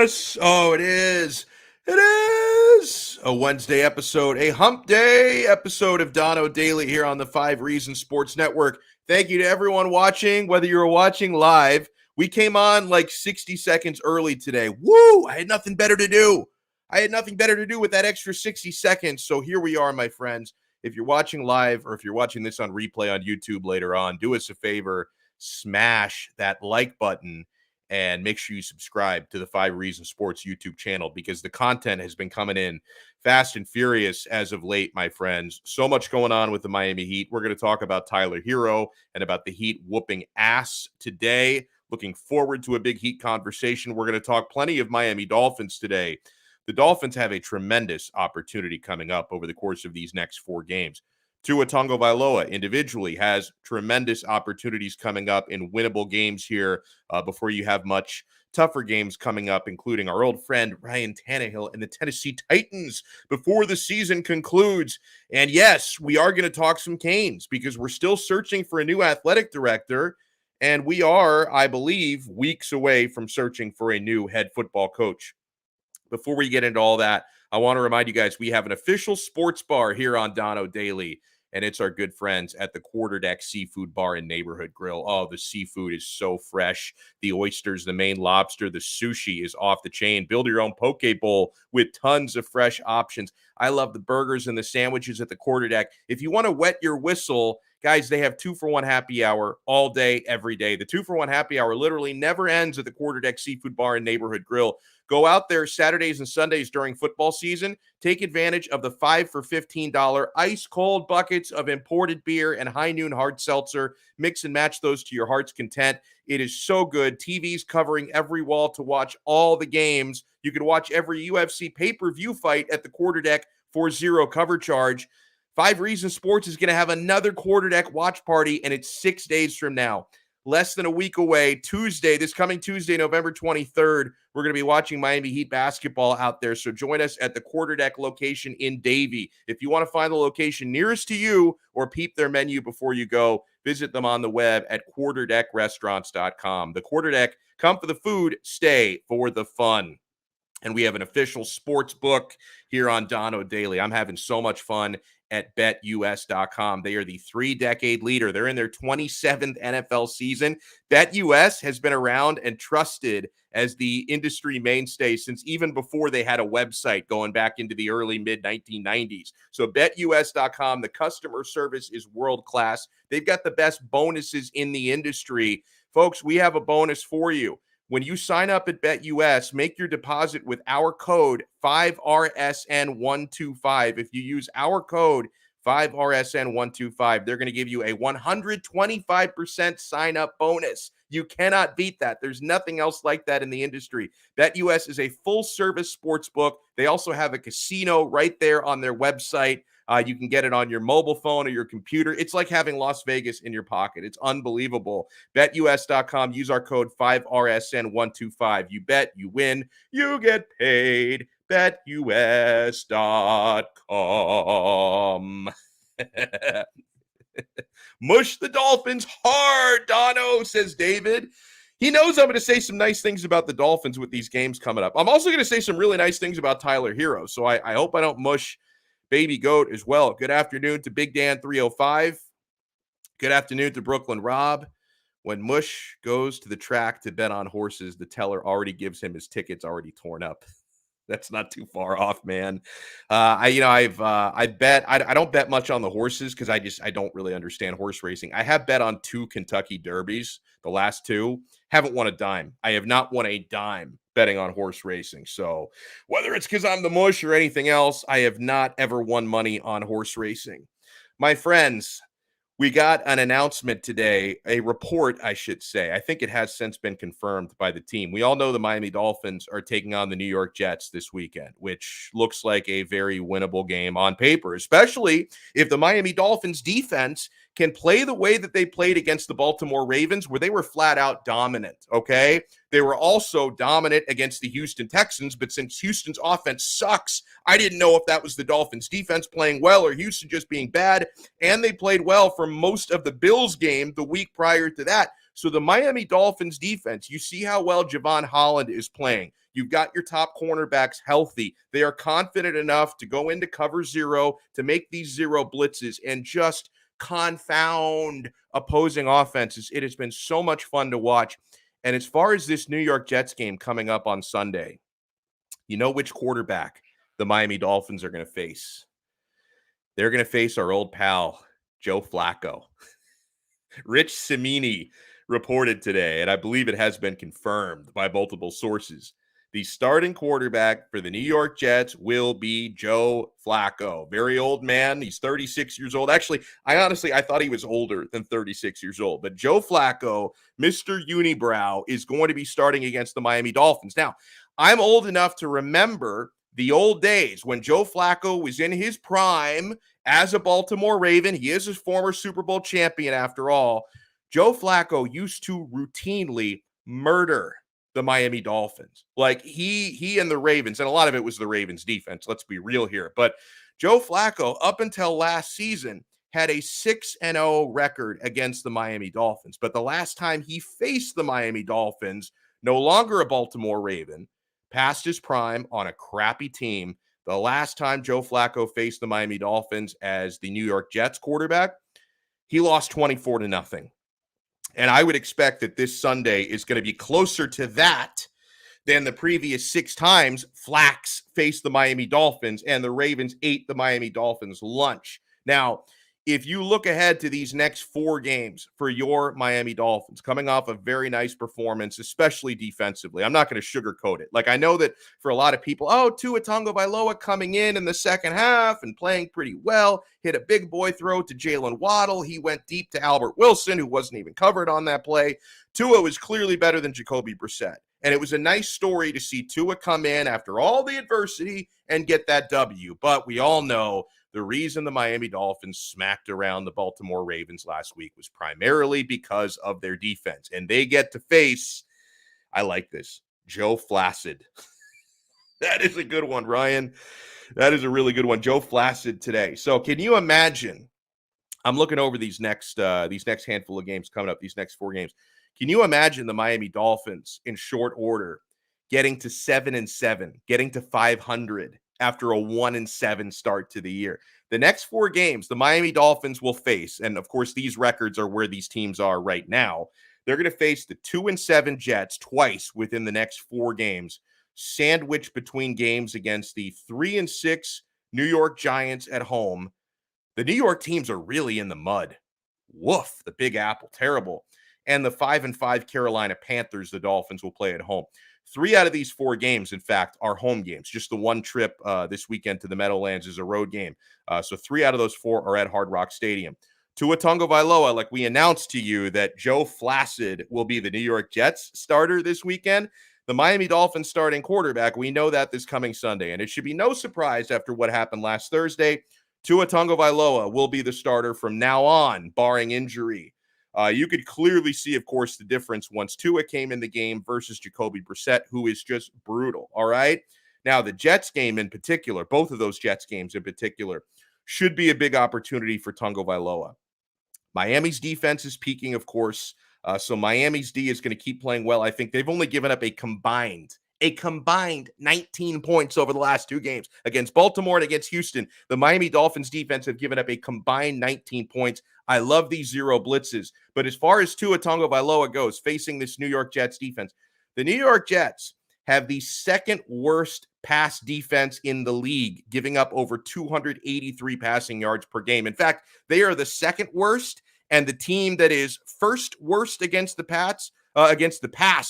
Yes. Oh, it is. It is a Wednesday episode, a hump day episode of Donno Daily here on the 5 Reasons Sports Network. Thank you to everyone watching, whether you were watching live. We came on like 60 seconds early today. Woo! I had nothing better to do. With that extra 60 seconds. So here we are, my friends. If you're watching live or if you're watching this on replay on YouTube later on, do us a favor, smash that like button and make sure you subscribe to the 5 Reasons Sports YouTube channel because the content has been coming in fast and furious as of late, my friends. So much going on with the Miami Heat. We're going to talk about Tyler Herro and about the Heat whooping ass today. Looking forward to a big Heat conversation. We're going to talk plenty of Miami Dolphins today. The Dolphins have a tremendous opportunity coming up over the course of these next 4 games. Tua Tagovailoa individually has tremendous opportunities coming up in winnable games here before you have much tougher games coming up, including our old friend Ryan Tannehill and the Tennessee Titans before the season concludes. And yes, we are going to talk some Canes because we're still searching for a new athletic director, and we are, I believe, weeks away from searching for a new head football coach. Before we get into all that, I want to remind you guys we have an official sports bar here on Donno Daily, and it's our good friends at the Quarterdeck Seafood Bar and Neighborhood Grill. Oh, the seafood is so fresh. The oysters, the Maine lobster, the sushi is off the chain. Build your own poke bowl with tons of fresh options. I love the burgers and the sandwiches at the Quarterdeck. If you want to wet your whistle, guys, they have 2-for-1 happy hour all day, every day. The 2-for-1 happy hour literally never ends at the Quarterdeck Seafood Bar and Neighborhood Grill. Go out there Saturdays and Sundays during football season. Take advantage of the 5 for $15 ice-cold buckets of imported beer and High Noon hard seltzer. Mix and match those to your heart's content. It is so good. TVs covering every wall to watch all the games. You can watch every UFC pay-per-view fight at the Quarterdeck for zero cover charge. 5 Reasons Sports is going to have another Quarterdeck watch party, and it's 6 days from now. Less than a week away, this coming Tuesday, November 23rd, we're going to be watching Miami Heat basketball out there. So join us at the Quarterdeck location in Davie. If you want to find the location nearest to you or peep their menu before you go, visit them on the web at quarterdeckrestaurants.com. The Quarterdeck, come for the food, stay for the fun. And we have an official sports book here on Donno Daily. I'm having so much fun at BetUS.com. They are the 3-decade leader. They're in their 27th NFL season. BetUS has been around and trusted as the industry mainstay since even before they had a website going back into the early mid-1990s. So BetUS.com, the customer service is world-class. They've got the best bonuses in the industry. Folks, we have a bonus for you. When you sign up at BetUS, make your deposit with our code 5RSN125. If you use our code 5RSN125, they're going to give you a 125% sign-up bonus. You cannot beat that. There's nothing else like that in the industry. BetUS is a full-service sports book. They also have a casino right there on their website. You can get it on your mobile phone or your computer. It's like having Las Vegas in your pocket. It's unbelievable. BetUS.com. Use our code 5RSN125. You bet, you win, you get paid. BetUS.com. Mush the Dolphins hard, Donno, says David. He knows I'm going to say some nice things about the Dolphins with these games coming up. I'm also going to say some really nice things about Tyler Herro, so I hope I don't mush Baby Goat as well. Good afternoon to Big Dan 305. Good afternoon to Brooklyn Rob. When Mush goes to the track to bet on horses, the teller already gives him his tickets already torn up. That's not too far off, man. I don't bet much on the horses because I don't really understand horse racing. I have bet on 2 Kentucky Derbies, the last 2. Haven't won a dime. I have not won a dime betting on horse racing. So whether it's because I'm the mush or anything else, I have not ever won money on horse racing. My friends, we got an announcement today, a report, I should say. I think it has since been confirmed by the team. We all know the Miami Dolphins are taking on the New York Jets this weekend, which looks like a very winnable game on paper, especially if the Miami Dolphins defense can play the way that they played against the Baltimore Ravens, where they were flat out dominant, okay? They were also dominant against the Houston Texans, but since Houston's offense sucks, I didn't know if that was the Dolphins' defense playing well or Houston just being bad, and they played well for most of the Bills game the week prior to that. So the Miami Dolphins defense, you see how well Javon Holland is playing. You've got your top cornerbacks healthy. They are confident enough to go into cover zero, to make these zero blitzes and just confound opposing offenses. It has been so much fun to watch. And as far as this New York Jets game coming up on Sunday, you know which quarterback the Miami Dolphins are going to face? They're going to face our old pal, Joe Flacco. Rich Cimini reported today, and I believe it has been confirmed by multiple sources. The starting quarterback for the New York Jets will be Joe Flacco. Very old man. He's 36 years old. Actually, I thought he was older than 36 years old. But Joe Flacco, Mr. Unibrow, is going to be starting against the Miami Dolphins. Now, I'm old enough to remember the old days when Joe Flacco was in his prime as a Baltimore Raven. He is a former Super Bowl champion after all. Joe Flacco used to routinely murder the Miami Dolphins. Like he and the Ravens, and a lot of it was the Ravens defense, let's be real here. But Joe Flacco, up until last season, had a 6-0 record against the Miami Dolphins. But the last time he faced the Miami Dolphins, no longer a Baltimore Raven, past his prime on a crappy team, the last time Joe Flacco faced the Miami Dolphins as the New York Jets quarterback, he lost 24-0. And I would expect that this Sunday is going to be closer to that than the previous 6 times Flax faced the Miami Dolphins and the Ravens ate the Miami Dolphins lunch. Now, if you look ahead to these next 4 games for your Miami Dolphins, coming off a very nice performance, especially defensively, I'm not going to sugarcoat it. Like, I know that for a lot of people, Tua Tagovailoa coming in the second half and playing pretty well, hit a big boy throw to Jalen Waddle. He went deep to Albert Wilson, who wasn't even covered on that play. Tua was clearly better than Jacoby Brissett. And it was a nice story to see Tua come in after all the adversity and get that W. But we all know the reason the Miami Dolphins smacked around the Baltimore Ravens last week was primarily because of their defense. And they get to face, I like this, Joe Flacid. That is a good one, Ryan. That is a really good one. Joe Flacid today. So can you imagine, I'm looking over these next handful of games coming up, these next 4 games. Can you imagine the Miami Dolphins in short order getting to 7-7, getting to 500 after a 1-7 start to the year? The next 4 games, the Miami Dolphins will face, and of course, these records are where these teams are right now. They're going to face the 2-7 Jets twice within the next 4 games, sandwiched between games against the 3-6 New York Giants at home. The New York teams are really in the mud. Woof, the Big Apple, terrible. And the 5-5 Carolina Panthers, the Dolphins will play at home. 3 out of these 4 games, in fact, are home games. Just the one trip this weekend to the Meadowlands is a road game. So 3 out of those 4 are at Hard Rock Stadium. Tua Tagovailoa, like we announced to you that Joe Flacid will be the New York Jets starter this weekend. The Miami Dolphins starting quarterback, we know that this coming Sunday. And it should be no surprise after what happened last Thursday. Tua Tagovailoa will be the starter from now on, barring injury. You could clearly see, of course, the difference once Tua came in the game versus Jacoby Brissett, who is just brutal, all right? Now, the Jets game in particular, both of those Jets games in particular, should be a big opportunity for Tagovailoa. Miami's defense is peaking, of course, so Miami's D is going to keep playing well. I think they've only given up a combined 19 points over the last 2 games against Baltimore and against Houston. The Miami Dolphins defense have given up a combined 19 points. I love these zero blitzes. But as far as Tua Tagovailoa goes, facing this New York Jets defense, the New York Jets have the 2nd worst pass defense in the league, giving up over 283 passing yards per game. In fact, they are the 2nd worst, and the team that is 1st worst against the pass,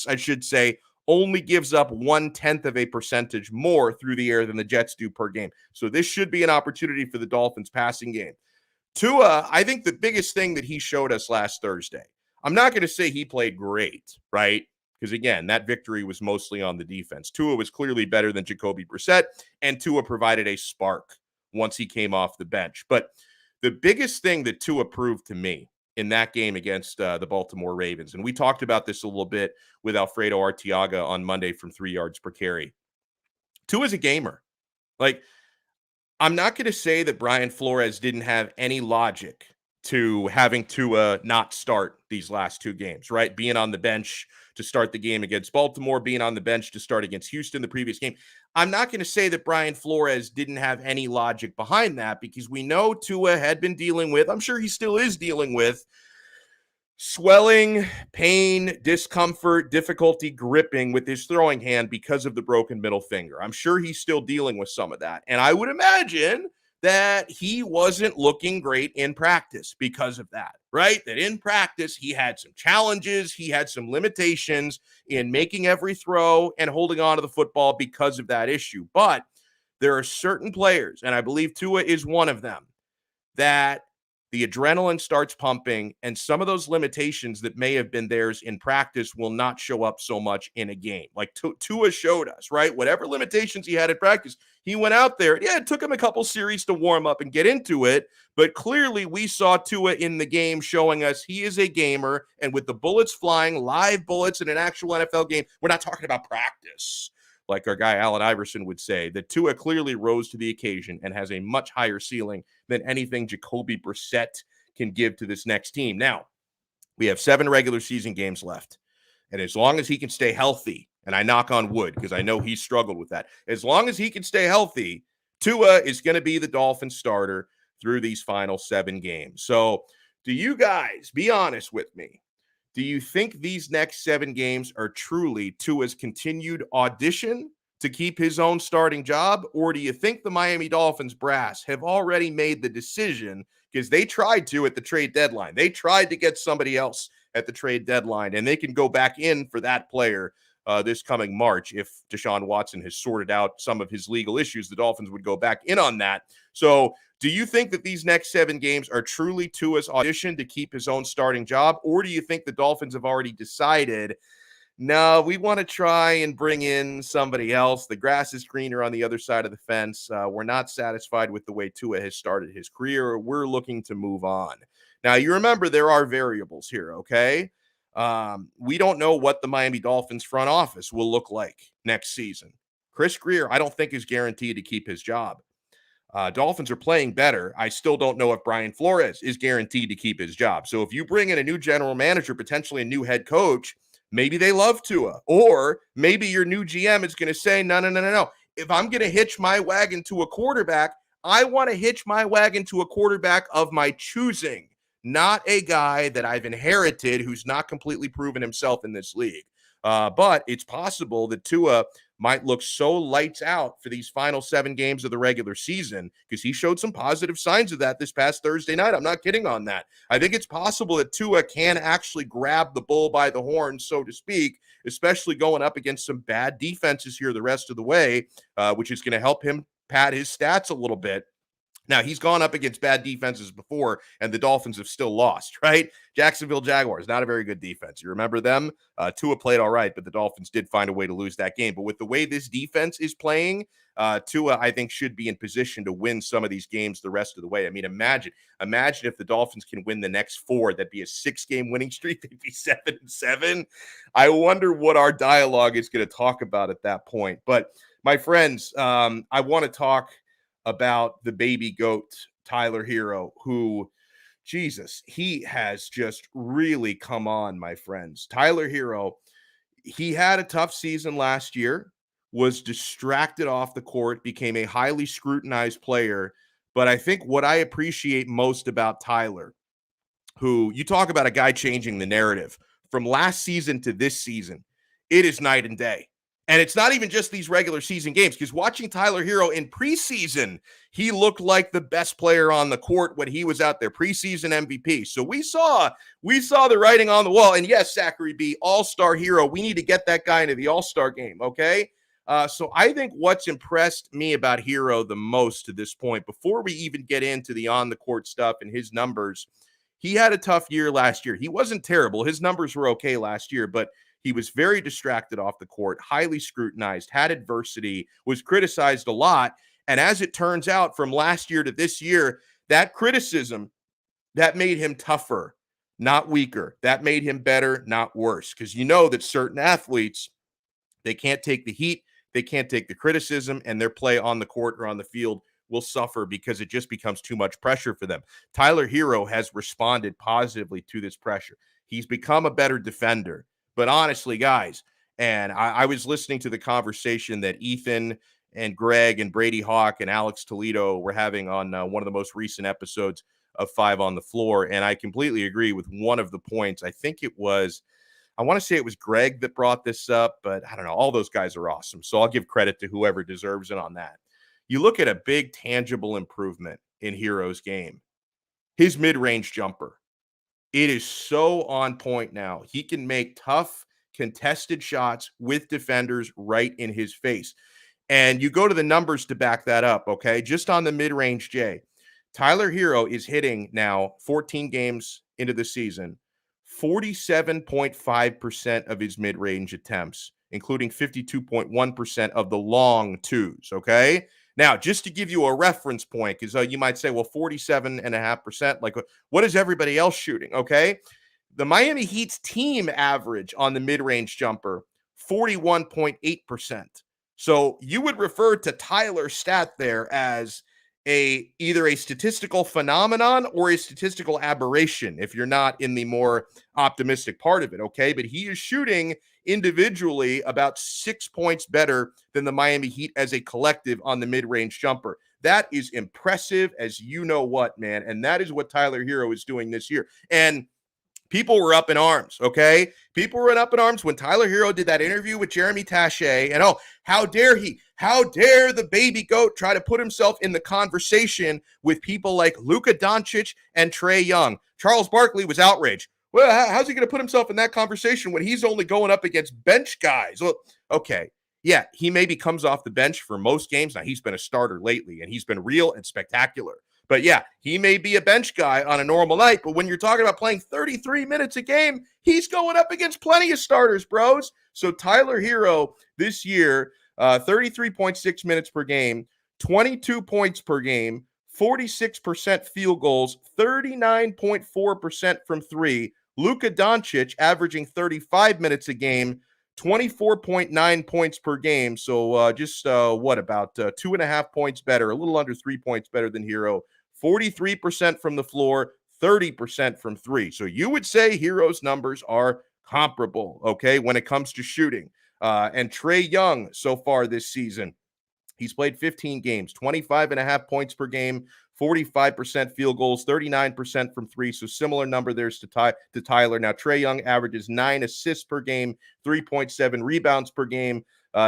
I should say, only gives up 0.1% more through the air than the Jets do per game. So this should be an opportunity for the Dolphins passing game. Tua, I think the biggest thing that he showed us last Thursday, I'm not going to say he played great, right? Because again, that victory was mostly on the defense. Tua was clearly better than Jacoby Brissett, and Tua provided a spark once he came off the bench. But the biggest thing that Tua proved to me in that game against the Baltimore Ravens, and we talked about this a little bit with Alfredo Arteaga on Monday from 3 yards per carry. Tua's a gamer. Like, I'm not going to say that Brian Flores didn't have any logic to having to not start these last two games, right? Being on the bench to start the game against Baltimore, being on the bench to start against Houston the previous game. I'm not going to say that Brian Flores didn't have any logic behind that, because we know Tua had been dealing with, I'm sure he still is dealing with, swelling, pain, discomfort, difficulty gripping with his throwing hand because of the broken middle finger. I'm sure he's still dealing with some of that. And I would imagine that he wasn't looking great in practice because of that, right? That in practice, he had some challenges, he had some limitations in making every throw and holding on to the football because of that issue. But there are certain players, and I believe Tua is one of them, that the adrenaline starts pumping, and some of those limitations that may have been theirs in practice will not show up so much in a game. Like Tua showed us, right? Whatever limitations he had in practice, he went out there. Yeah, it took him a couple series to warm up and get into it, but clearly we saw Tua in the game showing us he is a gamer, and with the bullets flying, live bullets in an actual NFL game, we're not talking about practice. Like our guy Allen Iverson would say, that Tua clearly rose to the occasion and has a much higher ceiling than anything Jacoby Brissett can give to this next team. Now, we have 7 regular season games left. And as long as he can stay healthy, and I knock on wood because I know he's struggled with that, as long as he can stay healthy, Tua is going to be the Dolphins starter through these final 7 games. So do you guys, be honest with me, do you think these next 7 games are truly Tua's continued audition to keep his own starting job? Or do you think the Miami Dolphins brass have already made the decision, because they tried to at the trade deadline? They tried to get somebody else at the trade deadline, and they can go back in for that player this coming March. If Deshaun Watson has sorted out some of his legal issues, the Dolphins would go back in on that. So do you think that these next 7 games are truly Tua's audition to keep his own starting job? Or do you think the Dolphins have already decided, no, we want to try and bring in somebody else? The grass is greener on the other side of the fence. We're not satisfied with the way Tua has started his career. We're looking to move on. Now, you remember there are variables here, okay? We don't know what the Miami Dolphins front office will look like next season. Chris Grier, I don't think, is guaranteed to keep his job. Dolphins are playing better. I still don't know if Brian Flores is guaranteed to keep his job. So if you bring in a new general manager, potentially a new head coach, maybe they love Tua. Or maybe your new GM is going to say, no. If I'm going to hitch my wagon to a quarterback, I want to hitch my wagon to a quarterback of my choosing, not a guy that I've inherited who's not completely proven himself in this league. But it's possible that Tua might look so lights out for these final 7 games of the regular season, because he showed some positive signs of that this past Thursday night. I'm not kidding on that. I think it's possible that Tua can actually grab the bull by the horns, so to speak, especially going up against some bad defenses here the rest of the way, which is going to help him pad his stats a little bit. Now, he's gone up against bad defenses before, and the Dolphins have still lost, right? Jacksonville Jaguars, not a very good defense. You remember them? Tua played all right, but the Dolphins did find a way to lose that game. But with the way this defense is playing, Tua, I think, should be in position to win some of these games the rest of the way. I mean, imagine if the Dolphins can win the next 4. That'd be a 6-game winning streak. They'd be 7-7. I wonder what our dialogue is going to talk about at that point. But, my friends, I want to talk about the baby goat, Tyler Herro, who, Jesus, he has just really come on, my friends. Tyler Herro, he had a tough season last year, was distracted off the court, became a highly scrutinized player. But I think what I appreciate most about Tyler, who, you talk about a guy changing the narrative from last season to this season, it is night and day. And it's not even just these regular season games, because watching Tyler Herro in preseason, he looked like the best player on the court when he was out there, preseason MVP. So we saw the writing on the wall. And yes, Zachary B, all-star Herro, we need to get that guy into the all-star game, okay? So I think what's impressed me about Herro the most to this point, before we even get into the on-the-court stuff and his numbers, he had a tough year last year. He wasn't terrible. His numbers were okay last year, but he was very distracted off the court, highly scrutinized, had adversity, was criticized a lot. And as it turns out, from last year to this year, that criticism, that made him tougher, not weaker. That made him better, not worse. Because you know that certain athletes, they can't take the heat, they can't take the criticism, and their play on the court or on the field will suffer because it just becomes too much pressure for them. Tyler Herro has responded positively to this pressure. He's become a better defender. But honestly, guys, and I was listening to the conversation that Ethan and Greg and Brady Hawk and Alex Toledo were having on one of the most recent episodes of Five on the Floor. And I completely agree with one of the points. I want to say it was Greg that brought this up, but I don't know. All those guys are awesome. So I'll give credit to whoever deserves it on that. You look at a big tangible improvement in Herro's game, his mid-range jumper. It is so on point now. He can make tough, contested shots with defenders right in his face. And you go to the numbers to back that up, okay? Just on the mid-range J, Tyler Herro is hitting now 14 games into the season, 47.5% of his mid-range attempts, including 52.1% of the long twos, okay? Now, just to give you a reference point, because you might say, well, 47.5%, like what is everybody else shooting, okay? The Miami Heat's team average on the mid-range jumper, 41.8%. So you would refer to Tyler's stat there as either a statistical phenomenon or a statistical aberration if you're not in the more optimistic part of it, okay? But he is shooting individually about 6 points better than the Miami Heat as a collective on the mid-range jumper. That is impressive as you know what, man. And that is what Tyler Herro is doing this year. And people were up in arms, okay? People were up in arms when Tyler Herro did that interview with Jeremy Taché. And how dare he? How dare the baby goat try to put himself in the conversation with people like Luka Doncic and Trae Young? Charles Barkley was outraged. Well, how's he going to put himself in that conversation when he's only going up against bench guys? Well, okay. Yeah, he maybe comes off the bench for most games. Now, he's been a starter lately, and he's been real and spectacular. But yeah, he may be a bench guy on a normal night, but when you're talking about playing 33 minutes a game, he's going up against plenty of starters, bros. So Tyler Herro this year, 33.6 minutes per game, 22 points per game, 46% field goals, 39.4% from three. Luka Doncic averaging 35 minutes a game, 24.9 points per game. So about 2.5 points better, a little under 3 points better than Herro. 43% from the floor, 30% from three. So you would say Herro's numbers are comparable, okay, when it comes to shooting. And Trae Young so far this season, he's played 15 games, 25.5 points per game, 45% field goals, 39% from three. So similar number there's to Tyler. Now, Trae Young averages 9 assists per game, 3.7 rebounds per game.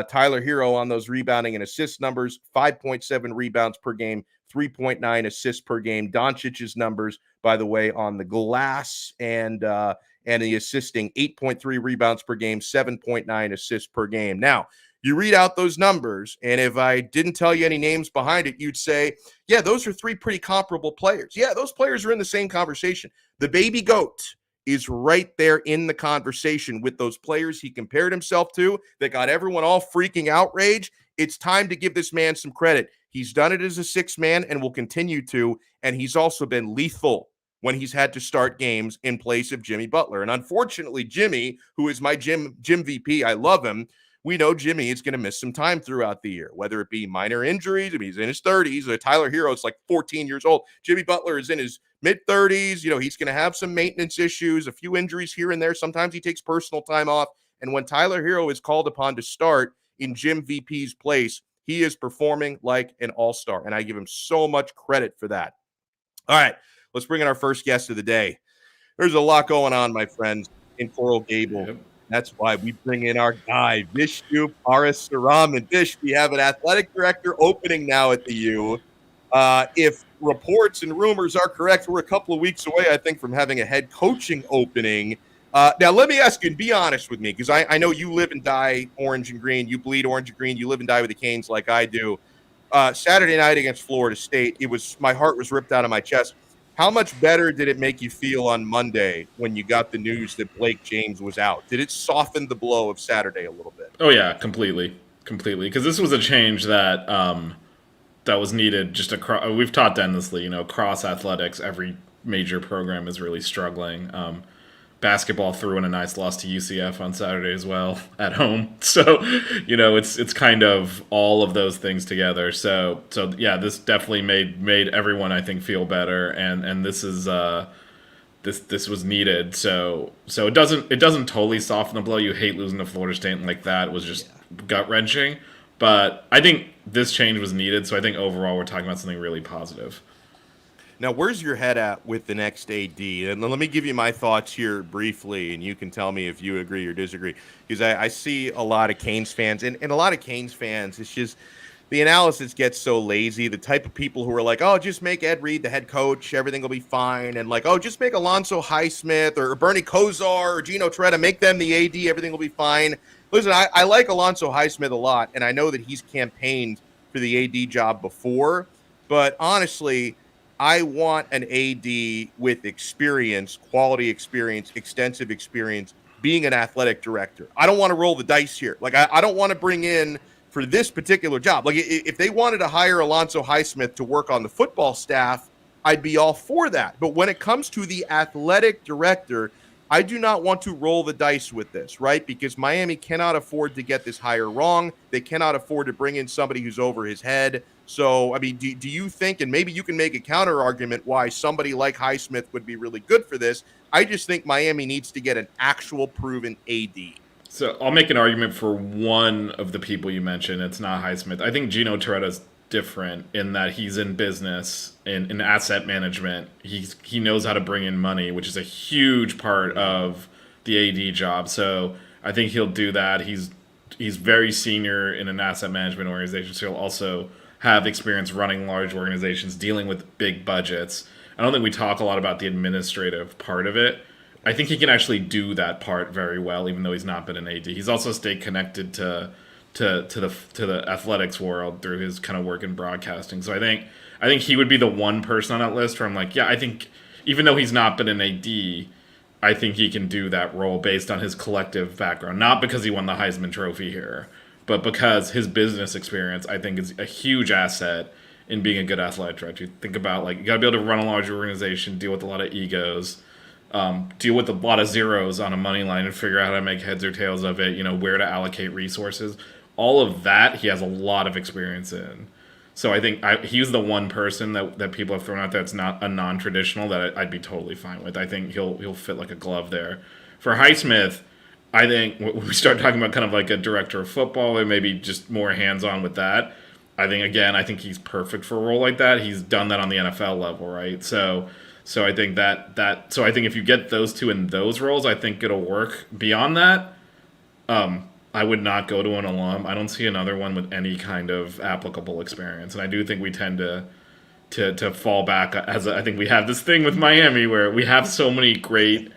Tyler Herro on those rebounding and assist numbers, 5.7 rebounds per game, 3.9 assists per game. Doncic's numbers, by the way, on the glass and the assisting, 8.3 rebounds per game, 7.9 assists per game. Now, you read out those numbers, and if I didn't tell you any names behind it, you'd say, yeah, those are three pretty comparable players. Yeah, those players are in the same conversation. The baby goat is right there in the conversation with those players he compared himself to that got everyone all freaking outraged. It's time to give this man some credit. He's done it as a sixth man and will continue to, and he's also been lethal when he's had to start games in place of Jimmy Butler. And unfortunately, Jimmy, who is my gym VP, I love him, we know Jimmy is going to miss some time throughout the year, whether it be minor injuries. I mean, he's in his 30s. Tyler Herro is like 14 years old. Jimmy Butler is in his mid-30s. He's going to have some maintenance issues, a few injuries here and there. Sometimes he takes personal time off. And when Tyler Herro is called upon to start in Jim VP's place, he is performing like an all-star. And I give him so much credit for that. All right, let's bring in our first guest of the day. There's a lot going on, my friends, in Coral Gable. Yep. That's why we bring in our guy, Vishnu Parasuraman. Vish, we have an athletic director opening now at the U. If reports and rumors are correct, we're a couple of weeks away, I think, from having a head coaching opening. Now, let me ask you, and be honest with me, because I know you live and die orange and green. You bleed orange and green. You live and die with the Canes like I do. Saturday night against Florida State, my heart was ripped out of my chest. How much better did it make you feel on Monday when you got the news that Blake James was out? Did it soften the blow of Saturday a little bit? Oh, yeah, completely. Because this was a change that that was needed just across. We've talked endlessly, cross athletics, every major program is really struggling. basketball threw in a nice loss to UCF on Saturday as well at home. So, it's kind of all of those things together. So yeah, this definitely made everyone, I think, feel better, and this is this was needed. So it doesn't totally soften the blow. You hate losing to Florida State like that. It was just gut wrenching. But I think this change was needed. So I think overall we're talking about something really positive. Now, where's your head at with the next AD? And let me give you my thoughts here briefly, and you can tell me if you agree or disagree. Because I see a lot of Canes fans, and a lot of Canes fans, it's just the analysis gets so lazy. The type of people who are like, oh, just make Ed Reed the head coach, everything will be fine. And like, oh, just make Alonzo Highsmith or Bernie Kosar or Gino Toretta, make them the AD, everything will be fine. Listen, I like Alonzo Highsmith a lot, and I know that he's campaigned for the AD job before. But honestly, I want an AD with experience, quality experience, extensive experience, being an athletic director. I don't want to roll the dice here. Like, I don't want to bring in for this particular job. Like, if they wanted to hire Alonzo Highsmith to work on the football staff, I'd be all for that. But when it comes to the athletic director, I do not want to roll the dice with this, right? Because Miami cannot afford to get this hire wrong. They cannot afford to bring in somebody who's over his head. So, I mean, do you think, and maybe you can make a counter argument why somebody like Highsmith would be really good for this? I just think Miami needs to get an actual proven AD. So I'll make an argument for one of the people you mentioned. It's not Highsmith. I think Gino Toretta's different in that he's in business, in asset management. He knows how to bring in money, which is a huge part of the AD job. So I think he'll do that. He's very senior in an asset management organization, so he'll also have experience running large organizations, dealing with big budgets. I don't think we talk a lot about the administrative part of it. I think he can actually do that part very well, even though he's not been an AD. He's also stayed connected to the athletics world through his kind of work in broadcasting. So I think he would be the one person on that list where I'm like, yeah, I think even though he's not been an AD, I think he can do that role based on his collective background. Not because he won the Heisman Trophy here, but because his business experience, I think, is a huge asset in being a good athletic director. You think about, like, you got to be able to run a large organization, deal with a lot of egos, deal with a lot of zeros on a money line and figure out how to make heads or tails of it, where to allocate resources. All of that he has a lot of experience in. So I think he's the one person that people have thrown out there that's not a non-traditional that I'd be totally fine with. I think he'll fit like a glove there. For Highsmith, I think when we start talking about kind of like a director of football or maybe just more hands-on with that, I think he's perfect for a role like that. He's done that on the NFL level, right? So I think so I think if you get those two in those roles, I think it'll work. Beyond that, I would not go to an alum. I don't see another one with any kind of applicable experience, and I do think we tend to fall back I think we have this thing with Miami where we have so many great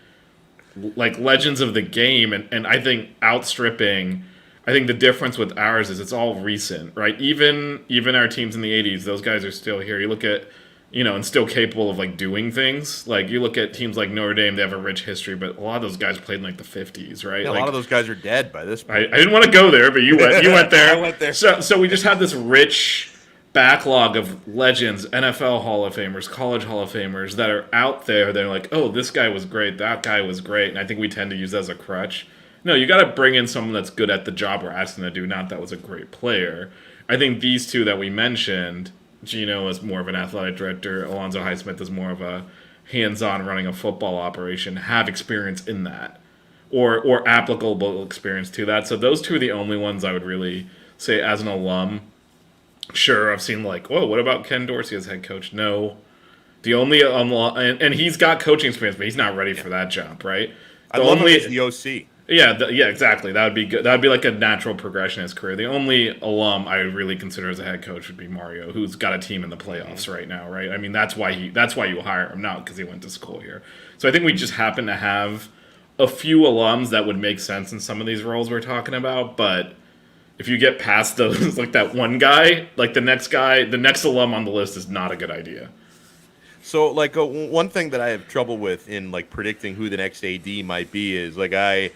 like legends of the game, and I think outstripping. I think the difference with ours is it's all recent, right? Even our teams in the 80s, those guys are still here. You look at, and still capable of like doing things. Like you look at teams like Notre Dame, they have a rich history, but a lot of those guys played in like the 50s, right? Yeah, like, a lot of those guys are dead by this point. I didn't want to go there, but you went there. I went there. So we just have this rich backlog of legends, NFL Hall of Famers, college Hall of Famers that are out there. They're like, oh, this guy was great, that guy was great, and I think we tend to use that as a crutch. No, you got to bring in someone that's good at the job we're asking to do, not that was a great player. I think these two that we mentioned, Gino is more of an athletic director, Alonzo Highsmith is more of a hands-on running a football operation, have experience in that, or applicable experience to that. So those two are the only ones I would really say as an alum. Sure, I've seen like, whoa, what about Ken Dorsey as head coach? No. The only and he's got coaching experience, but he's not ready for that job, right? I love him as the OC. Yeah, exactly. That would be good. That would be like a natural progression in his career. The only alum I would really consider as a head coach would be Mario, who's got a team in the playoffs right now, right? I mean, that's why you hire him, not because he went to school here. So I think we just happen to have a few alums that would make sense in some of these roles we're talking about, but if you get past those, like that one guy, like the next alum on the list is not a good idea. So, like, one thing that I have trouble with in, like, predicting who the next AD might be is, like, I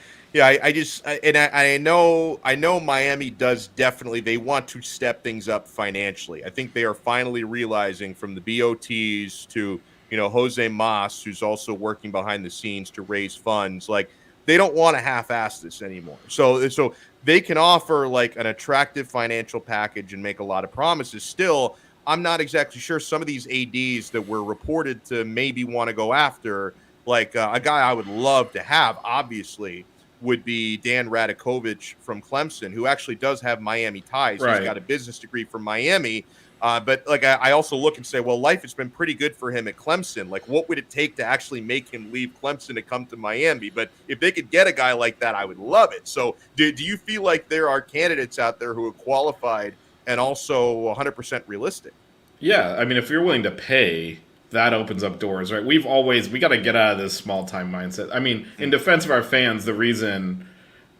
know Miami does definitely, they want to step things up financially. I think they are finally realizing from the BOTs to, Jose Mas, who's also working behind the scenes to raise funds. Like, they don't want to half-ass this anymore. So they can offer like an attractive financial package and make a lot of promises. Still, I'm not exactly sure some of these ADs that were reported to maybe want to go after, like a guy I would love to have, obviously, would be Dan Radakovich from Clemson, who actually does have Miami ties. He's Right. got a business degree from Miami. But like I also look and say, well, life has been pretty good for him at Clemson. Like, what would it take to actually make him leave Clemson to come to Miami? But if they could get a guy like that, I would love it. So do you feel like there are candidates out there who are qualified and also 100% realistic? Yeah, I mean, if you're willing to pay, that opens up doors, right? We got to get out of this small time mindset. I mean, in Mm. defense of our fans, the reason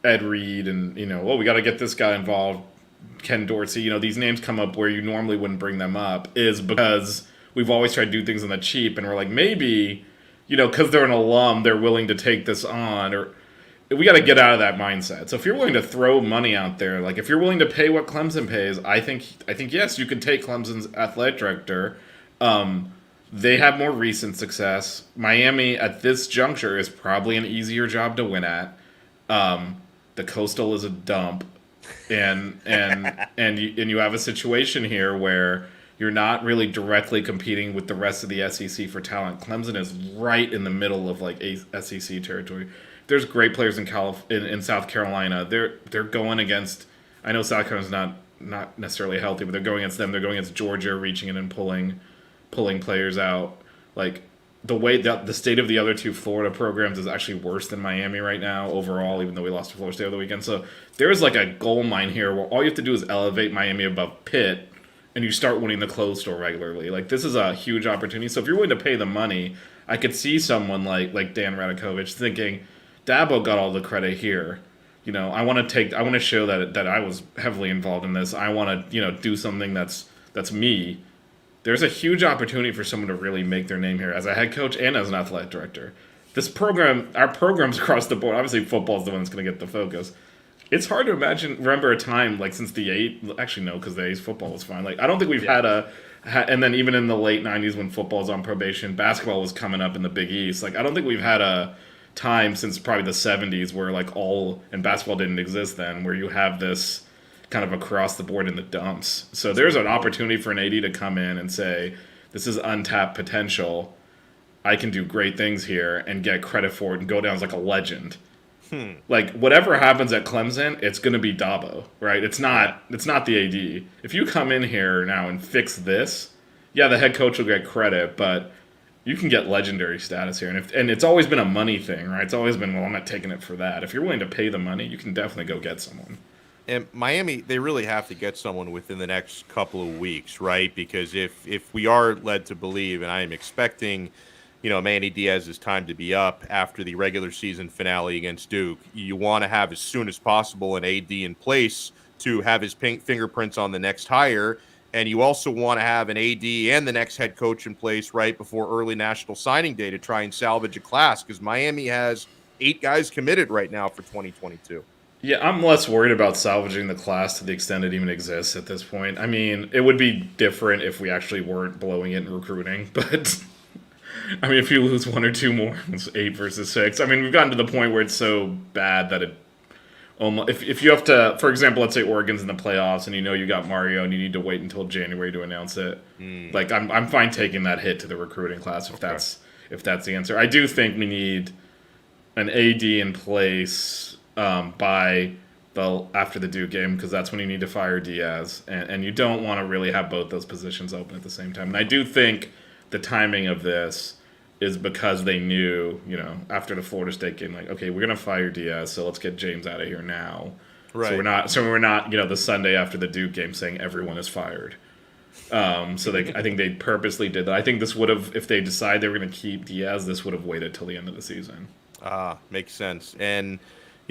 Ed Reed and, we got to get this guy involved, Ken Dorsey, these names come up where you normally wouldn't bring them up, is because we've always tried to do things on the cheap, and we're like, maybe, because they're an alum, they're willing to take this on, or we got to get out of that mindset. So if you're willing to throw money out there, like if you're willing to pay what Clemson pays, I think yes, you can take Clemson's athletic director. They have more recent success. Miami at this juncture is probably an easier job to win at. The Coastal is a dump, and you have a situation here where you're not really directly competing with the rest of the SEC for talent. Clemson is right in the middle of like SEC territory. There's great players in South Carolina. They're going against. I know South Carolina's not necessarily healthy, but they're going against them. They're going against Georgia, reaching in and pulling players out. Like the way that the state of the other two Florida programs is actually worse than Miami right now overall, even though we lost to Florida State over the weekend. So there's like a gold mine here where all you have to do is elevate Miami above Pitt, and you start winning the Coastal regularly. Like this is a huge opportunity. So if you're willing to pay the money, I could see someone like Dan Radakovich thinking, Dabo got all the credit here. I want to show that I was heavily involved in this. I want to, do something that's me. There's a huge opportunity for someone to really make their name here as a head coach and as an athletic director. Our programs across the board, obviously football is the one that's going to get the focus. It's hard to remember a time like since the actually no, because the A's football was fine. Like I don't think we've had and then even in the late 90s when football was on probation, basketball was coming up in the Big East. Like I don't think we've had a time since probably the 70s where like and basketball didn't exist then, where you have this kind of across the board in the dumps. So there's an opportunity for an AD to come in and say, this is untapped potential. I can do great things here and get credit for it and go down as like a legend. Like whatever happens at Clemson, it's going to be Dabo, right? It's not the AD. If you come in here now and fix this, yeah, the head coach will get credit, but you can get legendary status here. And it's always been a money thing, right? It's always been, well, I'm not taking it for that. If you're willing to pay the money, you can definitely go get someone. And Miami, they really have to get someone within the next couple of weeks, right? Because if we are led to believe, and I am expecting, Manny Diaz's time to be up after the regular season finale against Duke, you want to have as soon as possible an AD in place to have his fingerprints on the next hire. And you also want to have an AD and the next head coach in place right before early National Signing Day to try and salvage a class, because Miami has 8 guys committed right now for 2022. Yeah, I'm less worried about salvaging the class to the extent it even exists at this point. I mean, it would be different if we actually weren't blowing it in recruiting, but I mean, if you lose 1 or 2 more, it's 8 versus 6. I mean, we've gotten to the point where it's so bad that it almost, if you have to, for example, let's say Oregon's in the playoffs and you got Mario and you need to wait until January to announce it. Like I'm fine taking that hit to the recruiting class if that's the answer. I do think we need an AD in place by after the Duke game, because that's when you need to fire Diaz, and you don't want to really have both those positions open at the same time. And I do think the timing of this is because they knew, after the Florida State game, like, okay, we're gonna fire Diaz, so let's get James out of here now. Right. So we're not the Sunday after the Duke game saying everyone is fired. I think they purposely did that. I think this would have, if they decide they were going to keep Diaz, this would have waited till the end of the season. Makes sense. And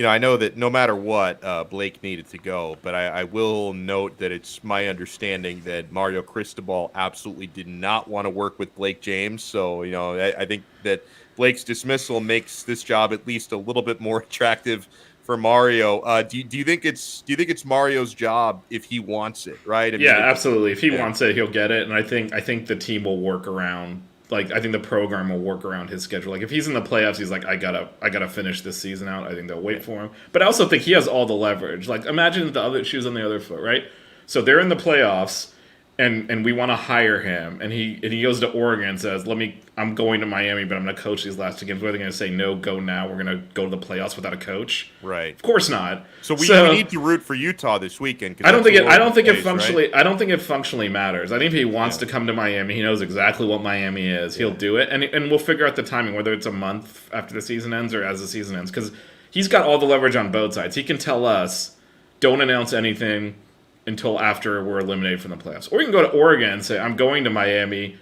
I know that no matter what, Blake needed to go, but I will note that it's my understanding that Mario Cristobal absolutely did not want to work with Blake James. So, I think that Blake's dismissal makes this job at least a little bit more attractive for Mario. Do you think it's Mario's job if he wants it, right? Absolutely. If he wants it, he'll get it. And I think the team will work around like I think the program will work around his schedule. Like if he's in the playoffs, he's like, I gotta finish this season out. I think they'll wait for him. But I also think he has all the leverage. Like imagine the other shoes on the other foot, right? So they're in the playoffs, and we want to hire him, and he goes to Oregon and says, I'm going to Miami, but I'm going to coach these last two games. What are they going to say? No, go now. We're going to go to the playoffs without a coach. Right. Of course not. So we need to root for Utah this weekend. I don't think it functionally matters. I think if he wants to come to Miami, he knows exactly what Miami is. He'll do it, and we'll figure out the timing, whether it's a month after the season ends or as the season ends, because he's got all the leverage on both sides. He can tell us, don't announce anything until after we're eliminated from the playoffs. Or you can go to Oregon and say, I'm going to Miami.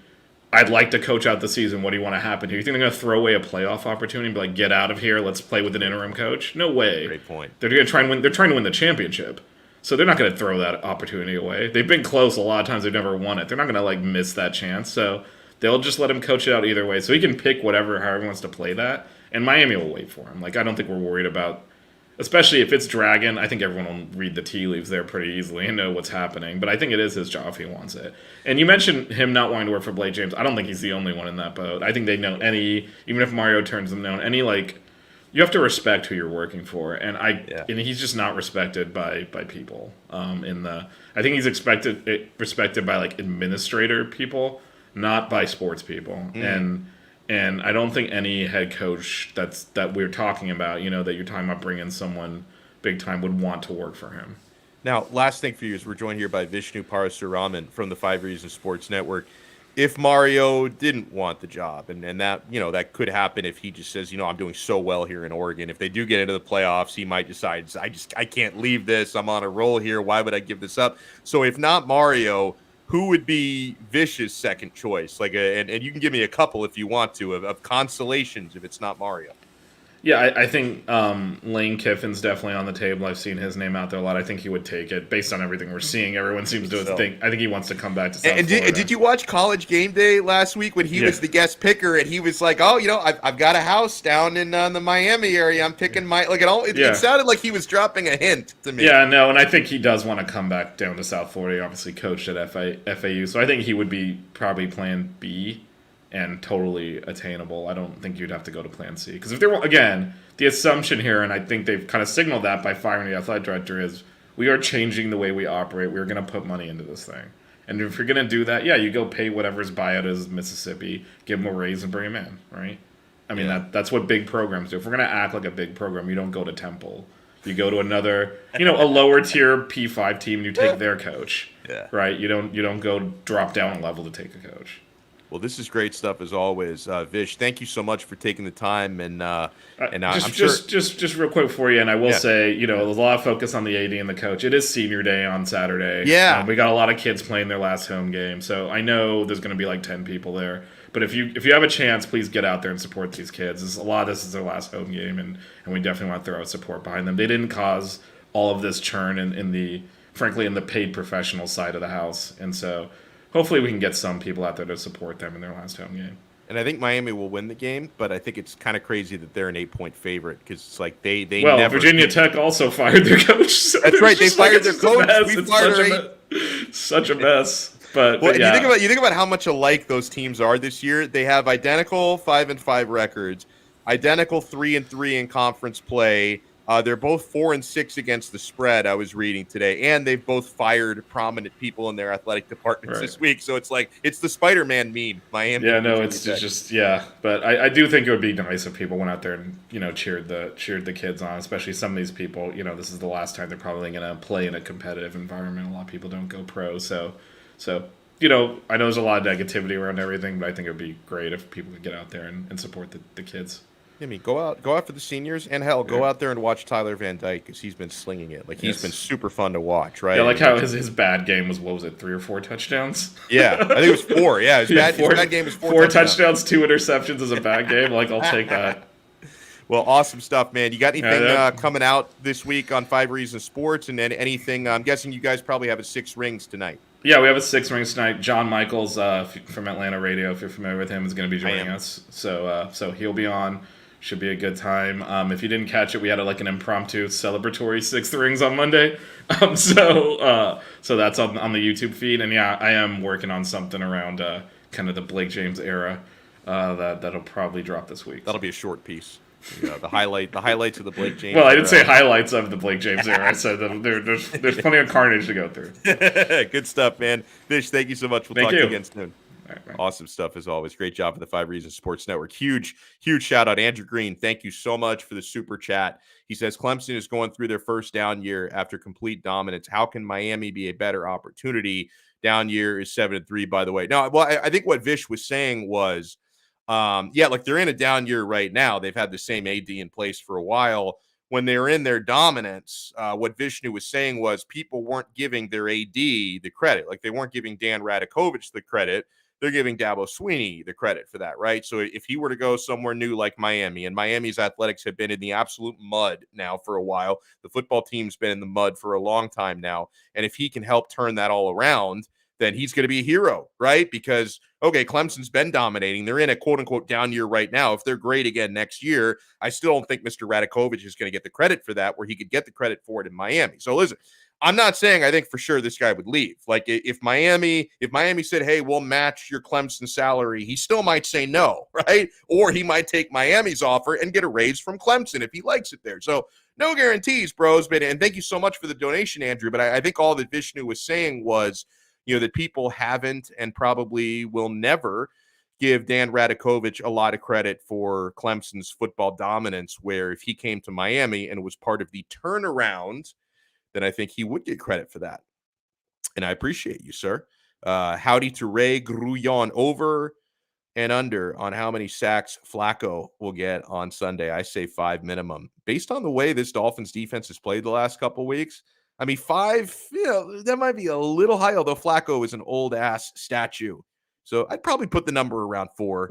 I'd like to coach out the season. What do you want to happen here? You think they're going to throw away a playoff opportunity and be like, get out of here, let's play with an interim coach? No way. Great point. They're going to try and win. They're trying to win the championship. So they're not going to throw that opportunity away. They've been close a lot of times. They've never won it. They're not going to miss that chance. So they'll just let him coach it out either way. So he can pick however he wants to play that. And Miami will wait for him. I don't think we're worried about, especially if it's Dragon. I think everyone will read the tea leaves there pretty easily and know what's happening. But I think it is his job if he wants it. And you mentioned him not wanting to work for Blake James. I don't think he's the only one in that boat. I think they know even if Mario turns them down, you have to respect who you're working for. And and he's just not respected by people. I think he's respected by administrator people, not by sports people. And I don't think any head coach that we're talking about, that you're talking about bringing someone big time, would want to work for him. Now, last thing for you is we're joined here by Vishnu Parasuraman from the 5 Reasons Sports Network. If Mario didn't want the job, and that that could happen if he just says, I'm doing so well here in Oregon. If they do get into the playoffs, he might decide, I can't leave this. I'm on a roll here. Why would I give this up? So if not Mario, who would be Vish's second choice? And you can give me a couple if you want to of consolations if it's not Mario. Yeah, I think Lane Kiffin's definitely on the table. I've seen his name out there a lot. I think he would take it based on everything we're seeing. Everyone seems to think. I think he wants to come back to South Florida. Did you watch College Game Day last week when he was the guest picker and he was like, I've got a house down in the Miami area. I'm picking it sounded like he was dropping a hint to me. Yeah, no, and I think he does want to come back down to South Florida. He obviously coached at FAU, so I think he would be probably plan B. And totally attainable. I don't think you'd have to go to plan C. Because if there were, again, the assumption here, and I think they've kind of signaled that by firing the athletic director, is we are changing the way we operate. We're going to put money into this thing. And if you're going to do that, you go pay whatever his buyout is Mississippi, give him a raise and bring him in, right? I mean, that's what big programs do. If we're going to act like a big program, you don't go to Temple. You go to another, a lower tier P5 team and you take their coach, right? You don't go drop down a level to take a coach. Well, this is great stuff as always, Vish. Thank you so much for taking the time, and I'm just real quick for you, and I will say, there's a lot of focus on the AD and the coach. It is senior day on Saturday. Yeah, we got a lot of kids playing their last home game, so I know there's going to be 10 people there. But if you have a chance, please get out there and support these kids. A lot of this is their last home game, and we definitely want to throw out support behind them. They didn't cause all of this churn in the paid professional side of the house, and so. Hopefully we can get some people out there to support them in their last home game. And I think Miami will win the game, but I think it's kind of crazy that they're an 8-point favorite because it's they never. Virginia Tech also fired their coach. So that's right, they fired their coach. We fired such a mess. But you think about how much alike those teams are this year. They have identical 5-5 records, identical 3-3 in conference play. They're both 4-6 against the spread, I was reading today, and they've both fired prominent people in their athletic departments this week. So it's the Spider-Man meme, Miami. Yeah, no, it's just But I do think it would be nice if people went out there and cheered the kids on, especially some of these people. This is the last time they're probably going to play in a competitive environment. A lot of people don't go pro, so I know there's a lot of negativity around everything, but I think it would be great if people could get out there and support the kids. I mean, go out for the seniors, and go out there and watch Tyler Van Dyke because he's been slinging it. He's been super fun to watch, right? Yeah, how his bad game was. What was it, 3 or 4 touchdowns? Yeah, I think it was 4. Yeah, his bad game was 4 touchdowns, 2 interceptions is a bad game. I'll take that. Well, awesome stuff, man. You got anything coming out this week on 5 Reasons Sports, and then anything? I'm guessing you guys probably have a 6 Rings tonight. Yeah, we have a 6 Rings tonight. John Michaels from Atlanta Radio, if you're familiar with him, is going to be joining us. So he'll be on. Should be a good time. If you didn't catch it, we had an impromptu celebratory 6th Rings on Monday. So that's on the YouTube feed. And I am working on something around kind of the Blake James era That'll probably drop this week. That'll be a short piece. The highlights of the Blake James. Well, I didn't say highlights of the Blake James era. I said that there's plenty of carnage to go through. Good stuff, man. Vish, thank you so much. We'll talk to you again soon. Right. Awesome stuff as always. Great job for the 5 Reasons Sports Network. Huge shout out. Andrew Green, thank you so much for the super chat. He says Clemson is going through their first down year after complete dominance. How can Miami be a better opportunity? Down year is 7-3, by the way. No, well, I think what Vish was saying was, like they're in a down year right now. They've had the same AD in place for a while. When they were in their dominance, what Vishnu was saying was people weren't giving their AD the credit. Like they weren't giving Dan Radakovich the credit. They're giving Dabo Swinney the credit for that, right? So if he were to go somewhere new like Miami, and Miami's athletics have been in the absolute mud now for a while, the football team's been in the mud for a long time now, and if he can help turn that all around, then he's going to be a hero, right? Because, okay, Clemson's been dominating. They're in a quote-unquote down year right now. If they're great again next year, I still don't think Mr. Radakovich is going to get the credit for that, where he could get the credit for it in Miami. So listen, I'm not saying I think for sure this guy would leave. Like if Miami said, hey, we'll match your Clemson salary, he still might say no, right? Or he might take Miami's offer and get a raise from Clemson if he likes it there. So no guarantees, bros. But and thank you so much for the donation, Andrew. But I think all that Vishnu was saying was, that people haven't and probably will never give Dan Radakovich a lot of credit for Clemson's football dominance, where if he came to Miami and was part of the turnaround, then I think he would get credit for that. And I appreciate you, sir. Howdy to Ray Grullon, over and under on how many sacks Flacco will get on Sunday. I say 5 minimum. Based on the way this Dolphins defense has played the last couple weeks, I mean, 5, that might be a little high, although Flacco is an old-ass statue. So I'd probably put the number around 4.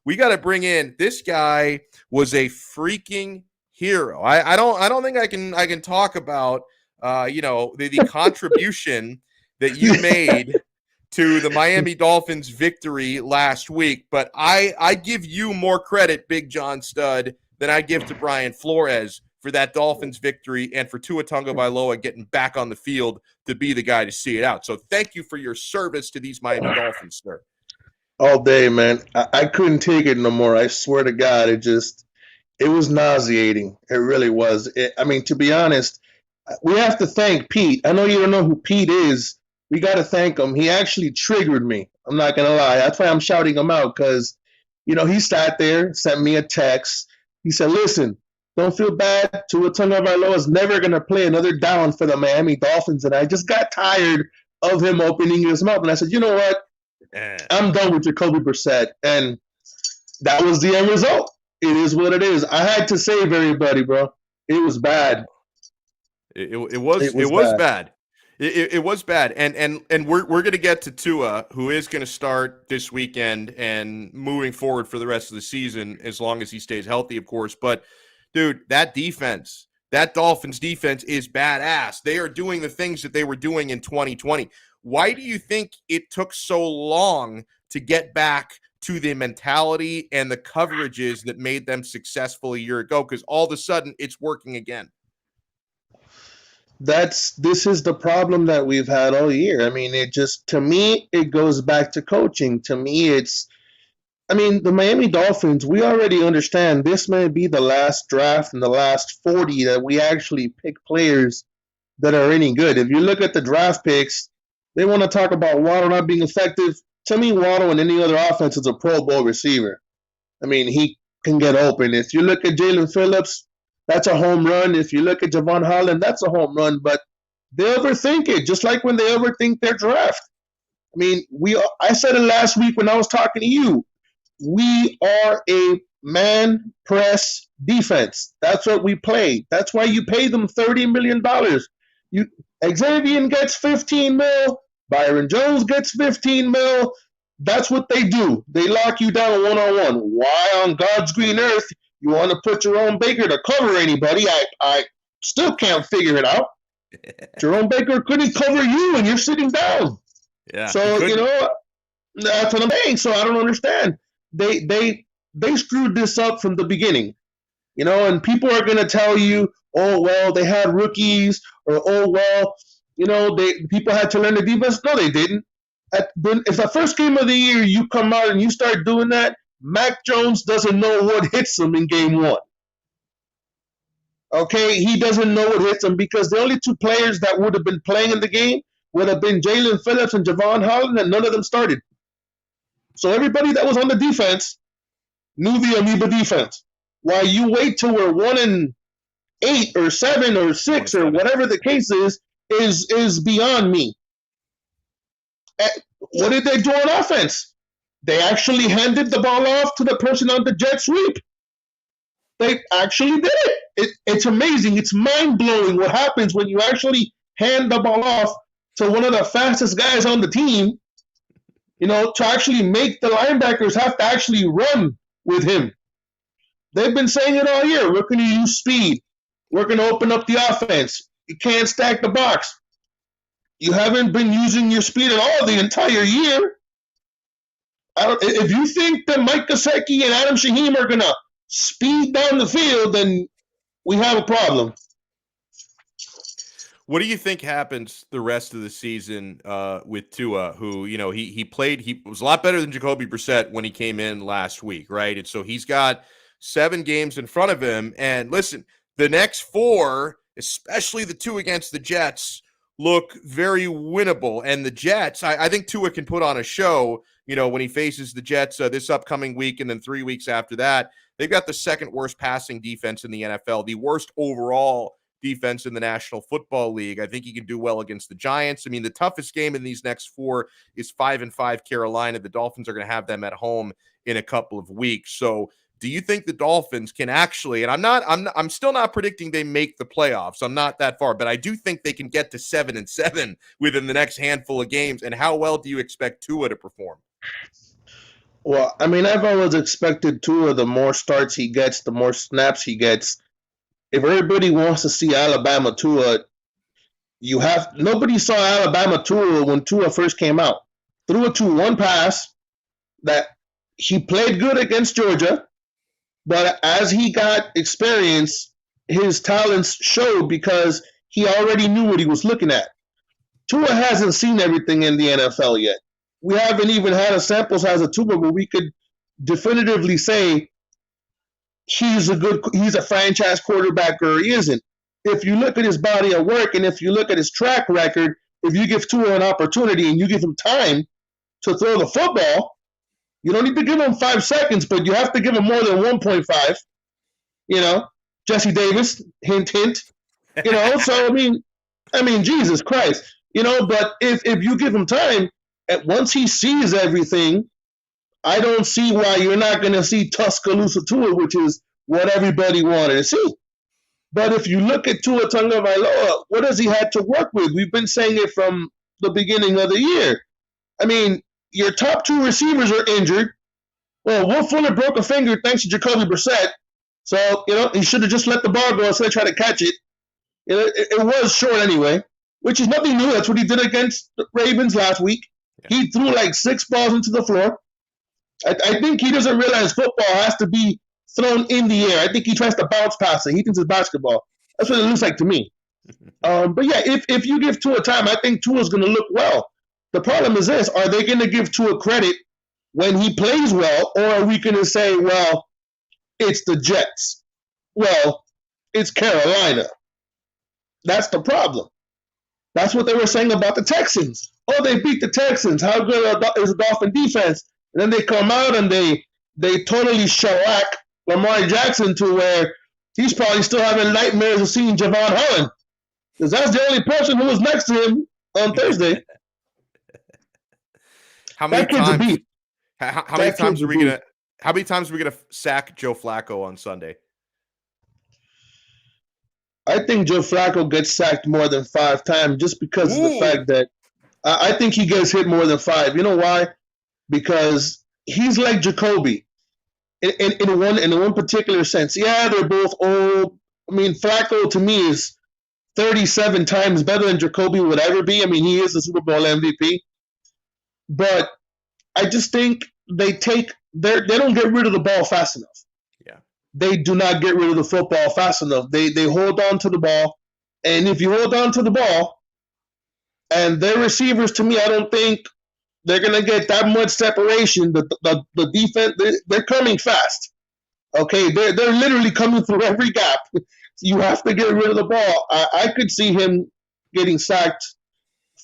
We got to bring in, this guy was a freaking hero. I don't think I can talk about the contribution that you made to the Miami Dolphins victory last week, but I give you more credit, Big John Stud, than I give to Brian Flores for that Dolphins victory and for Tua Tagovailoa getting back on the field to be the guy to see it out. So thank you for your service to these Miami Dolphins, sir. All day, man. I couldn't take it no more. I swear to God, it was nauseating. It really was. To be honest, we have to thank Pete. I know you don't know who Pete is. We got to thank him. He actually triggered me. I'm not going to lie. That's why I'm shouting him out, because, he sat there, sent me a text. He said, listen, don't feel bad. Tua Tagovailoa is never going to play another down for the Miami Dolphins. And I just got tired of him opening his mouth. And I said, you know what? I'm done with Jacoby Brissett. And that was the end result. It is what it is. I had to save everybody, bro. It was bad. It was bad. It was bad. And we're going to get to Tua, who is going to start this weekend and moving forward for the rest of the season, as long as he stays healthy, of course. But dude, that Dolphins defense is badass. They are doing the things that they were doing in 2020. Why do you think it took so long to get back to the mentality and the coverages that made them successful a year ago? Because all of a sudden it's working again. This is the problem that we've had all year. To me, it goes back to coaching. To me, the Miami Dolphins, we already understand this may be the last draft in the last 40 that we actually pick players that are any good. If you look at the draft picks, they want to talk about Waddle not being effective. To me, Waddle in any other offense is a Pro Bowl receiver. He can get open. If you look at Jalen Phillips, that's a home run. If you look at Javon Holland, that's a home run. But they overthink it, just like when they overthink their draft. I said it last week when I was talking to you. We are a man press defense. That's what we play. That's why you pay them $30 million. Xavier gets $15 million. Byron Jones gets $15 million. That's what they do. They lock you down one-on-one. Why on God's green earth you want to put Jerome Baker to cover anybody? I still can't figure it out. Jerome Baker couldn't cover you and you're sitting down. Yeah. So, that's what I'm saying. So I don't understand. They screwed this up from the beginning, and people are going to tell you, oh, well, they had rookies, or, oh, well, people had to learn the defense. No, they didn't. If the first game of the year you come out and you start doing that, Mac Jones doesn't know what hits him in game one. Okay, he doesn't know what hits him because the only two players that would have been playing in the game would have been Jalen Phillips and Javon Holland, and none of them started. So everybody that was on the defense knew the amoeba defense. While you wait till we're 1-8 or 7 or 6 or whatever the case is beyond me. What did they do on offense? They actually handed the ball off to the person on the jet sweep. They actually did it. It's amazing. It's mind-blowing what happens when you actually hand the ball off to one of the fastest guys on the team, to actually make the linebackers have to actually run with him. They've been saying it all year. We're going to use speed. We're going to open up the offense. You can't stack the box. You haven't been using your speed at all the entire year. If you think that Mike Gesicki and Adam Shaheen are going to speed down the field, then we have a problem. What do you think happens the rest of the season with Tua, who, he was a lot better than Jacoby Brissett when he came in last week, right? And so he's got 7 games in front of him. And listen, the next 4, especially the 2 against the Jets, look very winnable. And the Jets, I think Tua can put on a show, when he faces the Jets this upcoming week and then 3 weeks after that. They've got the second worst passing defense in the NFL, the worst overall defense in the National Football League. I think he can do well against the Giants. I mean, the toughest game in these next 4 is 5-5 Carolina. The Dolphins are going to have them at home in a couple of weeks. So do you think the Dolphins can actually, and I'm still not predicting they make the playoffs. I'm not that far, but I do think they can get to 7-7 within the next handful of games. And how well do you expect Tua to perform? Well, I mean, I've always expected Tua, the more starts he gets, the more snaps he gets. If everybody wants to see Alabama Tua, nobody saw Alabama Tua when Tua first came out. Threw it to one pass that he played good against Georgia, but as he got experience, his talents showed because he already knew what he was looking at. Tua hasn't seen everything in the NFL yet. We haven't even had a sample size of Tua where we could definitively say he's a franchise quarterback or he isn't. If you look at his body of work and if you look at his track record, if you give Tua an opportunity and you give him time to throw the football, you don't need to give him 5 seconds, but you have to give him more than 1.5. Jesse Davis, hint, hint. So I mean, Jesus Christ. But if you give him time, once he sees everything, I don't see why you're not going to see Tuscaloosa Tua, which is what everybody wanted to see. But if you look at Tua Tagovailoa, what has he had to work with? We've been saying it from the beginning of the year. I mean, your top 2 receivers are injured. Well, Will Fuller broke a finger thanks to Jacoby Brissett. So, he should have just let the ball go instead of trying to catch it. It was short anyway, which is nothing new. That's what he did against the Ravens last week. He threw like 6 balls into the floor. I think he doesn't realize football has to be thrown in the air. I think he tries to bounce past it. He thinks it's basketball. That's what it looks like to me. But yeah, if you give Tua time, I think Tua's going to look well. The problem is this: are they going to give Tua credit when he plays well, or are we going to say, well, it's the Jets? Well, it's Carolina. That's the problem. That's what they were saying about the Texans. Oh, they beat the Texans. How good is the Dolphin defense? And then they come out and they totally shellac Lamar Jackson to where he's probably still having nightmares of seeing Javon Holland. Because that's the only person who was next to him on Thursday. How many times are we gonna sack Joe Flacco on Sunday? I think Joe Flacco gets sacked more than 5 times just because of the fact that I think he gets hit more than 5. You know why? Because he's like Jacoby in one particular sense. Yeah, they're both old. I mean, Flacco to me is 37 times better than Jacoby would ever be. I mean, he is the Super Bowl MVP. But I just think they don't get rid of the ball fast enough. Yeah. They do not get rid of the football fast enough. They hold on to the ball. And if you hold on to the ball, and their receivers, to me, I don't think they're gonna get that much separation. The defense, they're coming fast. Okay, they're literally coming through every gap. You have to get rid of the ball. I could see him getting sacked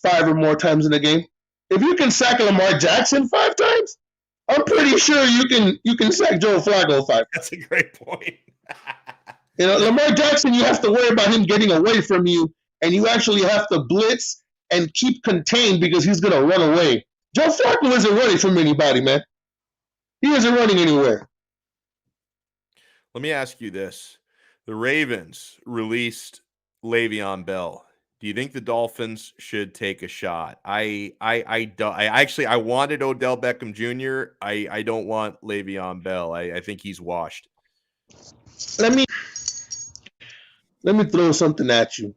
5 or more times in a game. If you can sack Lamar Jackson 5 times, I'm pretty sure you can sack Joe Flacco 5 times. That's a great point. Lamar Jackson, you have to worry about him getting away from you, and you actually have to blitz and keep contained because he's going to run away. Joe Flacco isn't running from anybody, man. He isn't running anywhere. Let me ask you this. The Ravens released Le'Veon Bell. Do you think the Dolphins should take a shot? I wanted Odell Beckham Jr. I don't want Le'Veon Bell. I think he's washed. Let me throw something at you.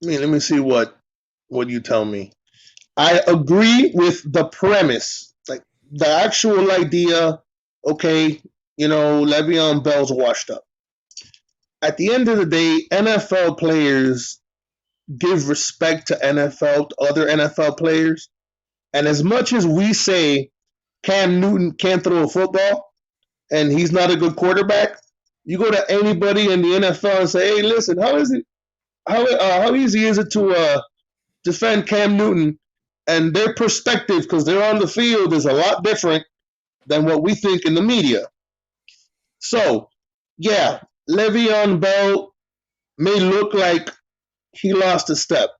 Let me see what you tell me. I agree with the premise, like the actual idea. Okay, Le'Veon Bell's washed up. At the end of the day, NFL players give respect to other NFL players. And as much as we say Cam Newton can't throw a football and he's not a good quarterback, you go to anybody in the NFL and say, hey, listen, how easy is it to defend Cam Newton? And their perspective, because they're on the field, is a lot different than what we think in the media. So, yeah, Le'Veon Bell may look like he lost a step.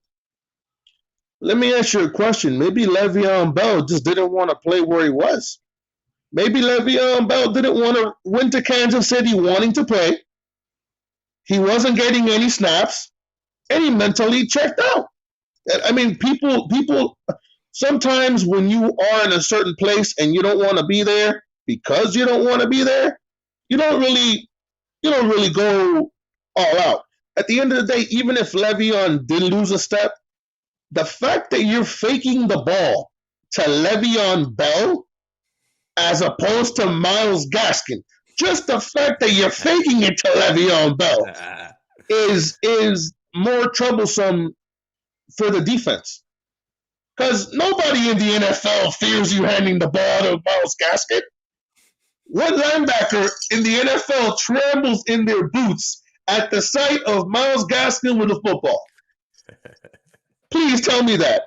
Let me ask you a question. Maybe Le'Veon Bell just didn't want to play where he was. Maybe Le'Veon Bell didn't want to went to Kansas City wanting to play. He wasn't getting any snaps, and he mentally checked out. I mean, people sometimes when you are in a certain place and you don't want to be there because you don't want to be there, you don't really go all out. At the end of the day, even if Le'Veon did lose a step, the fact that you're faking the ball to Le'Veon Bell as opposed to Myles Gaskin, just the fact that you're faking it to Le'Veon Bell is more troublesome for the defense. Because nobody in the NFL fears you handing the ball to Myles Gaskin. What linebacker in the NFL trembles in their boots at the sight of Myles Gaskin with a football? Please tell me that.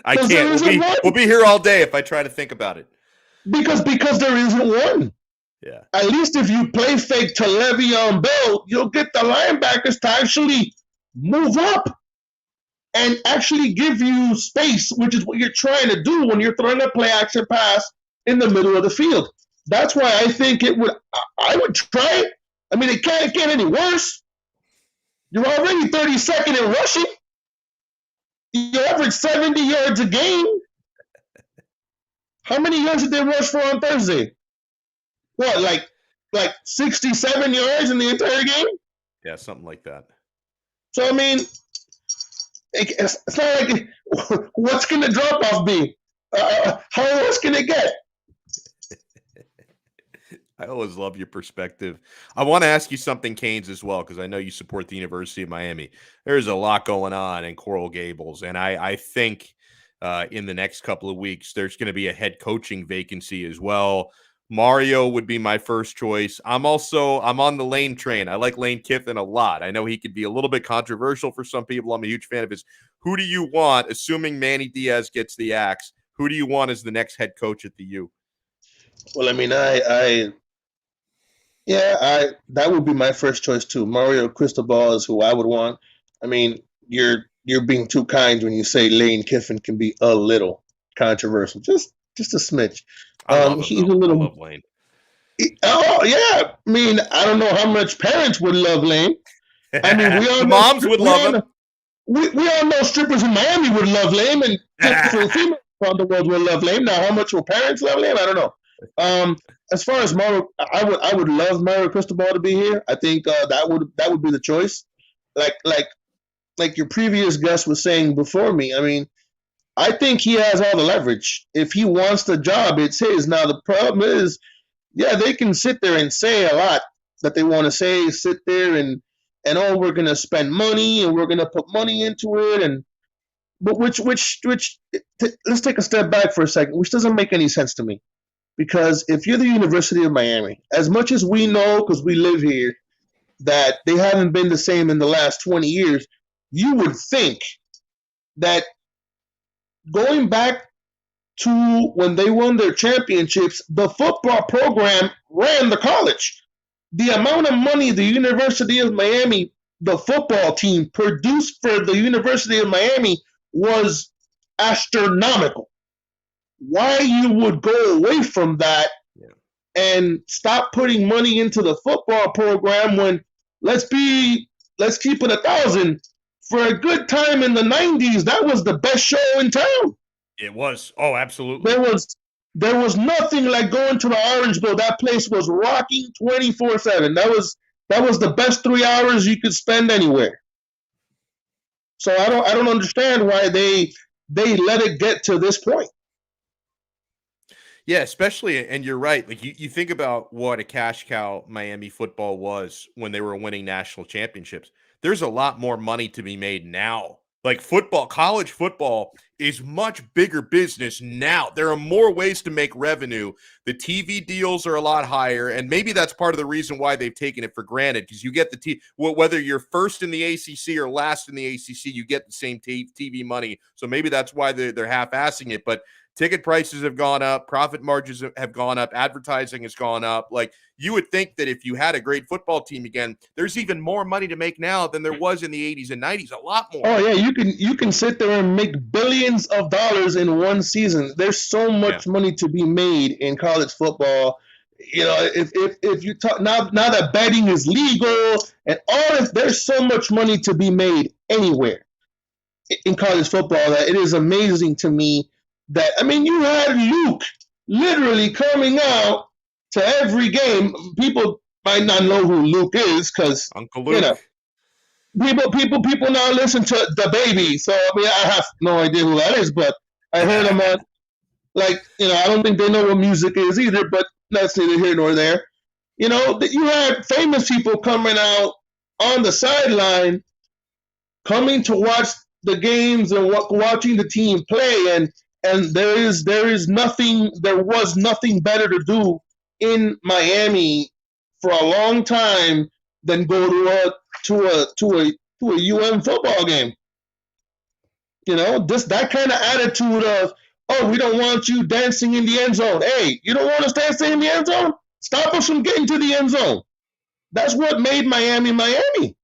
I can't. We'll be here all day if I try to think about it. Because there isn't one. Yeah. At least if you play fake to Le'Veon Bell, you'll get the linebackers to actually move up and actually give you space, which is what you're trying to do when you're throwing a play action pass in the middle of the field. That's why I think I would try it. I mean, it can't get any worse. You're already 32nd in rushing. You average 70 yards a game. How many yards did they rush for on Thursday? What, like 67 yards in the entire game? Yeah, something like that. So, I mean, it's not like what's going the drop-off be? How else can it get? I always love your perspective. I want to ask you something, Canes, as well, because I know you support the University of Miami. There's a lot going on in Coral Gables, and I think in the next couple of weeks there's going to be a head coaching vacancy as well. Mario would be my first choice. I'm on the Lane train. I like Lane Kiffin a lot. I know he could be a little bit controversial for some people. I'm a huge fan of his. Who do you want, assuming Manny Diaz gets the axe, who do you want as the next head coach at the U? Well, I mean, that would be my first choice too. Mario Cristobal is who I would want. I mean, you're being too kind when you say Lane Kiffin can be a little controversial, just a smidge. I love him, he's a little. I love Lane. Oh yeah, I mean, I don't know how much parents would love Lane. I mean, we all know moms would love him. We all know strippers in Miami would love Lane, and different females around the world would love Lane. Now, how much will parents love Lane? I don't know. As far as Mario, I would love Mario Cristobal to be here. I think that would be the choice. Like your previous guest was saying before me. I mean, I think he has all the leverage. If he wants the job, it's his. Now the problem is, yeah, they can sit there and say a lot that they want to say. Sit there and we're gonna spend money and we're gonna put money into it. And but let's take a step back for a second, which doesn't make any sense to me. Because if you're the University of Miami, as much as we know, because we live here, that they haven't been the same in the last 20 years, you would think that going back to when they won their championships, the football program ran the college. The amount of money the University of Miami, the football team, produced for the University of Miami was astronomical. Why you would go away from that and stop putting money into the football program when, let's keep it 1,000, for a good time in the 90s, that was the best show in town. It was. Oh, absolutely. There was nothing like going to the Orange Bowl. That place was rocking 24/7. That was the best 3 hours you could spend anywhere. So I don't understand why they let it get to this point. Yeah, especially, and you're right. Like you think about what a cash cow Miami football was when they were winning national championships. There's a lot more money to be made now. Like football, college football is much bigger business now. There are more ways to make revenue. The TV deals are a lot higher, and maybe that's part of the reason why they've taken it for granted, because you get whether you're first in the ACC or last in the ACC, you get the same TV money. So maybe that's why they're half-assing it. But ticket prices have gone up, profit margins have gone up, advertising has gone up. Like you would think that if you had a great football team again, there's even more money to make now than there was in the 80s and 90s, a lot more. Oh yeah, you can sit there and make billions of dollars in one season. There's so much money to be made in college football. You know, if you talk now that betting is legal and all this, there's so much money to be made anywhere in college football that it is amazing to me. That, I mean, you had Luke literally coming out to every game. People might not know who Luke is because Uncle Luke. You know, people now listen to the baby. So I mean, I have no idea who that is, but I heard him on, like, you know, I don't think they know what music is either. But that's neither here nor there. You know, that you had famous people coming out on the sideline, coming to watch the games and watching the team play, and there was nothing better to do in Miami for a long time than go to a UM football game. You know, just that kind of attitude of, oh, we don't want you dancing in the end zone. Hey, you don't want us dancing in the end zone? Stop us from getting to the end zone. That's what made Miami Miami.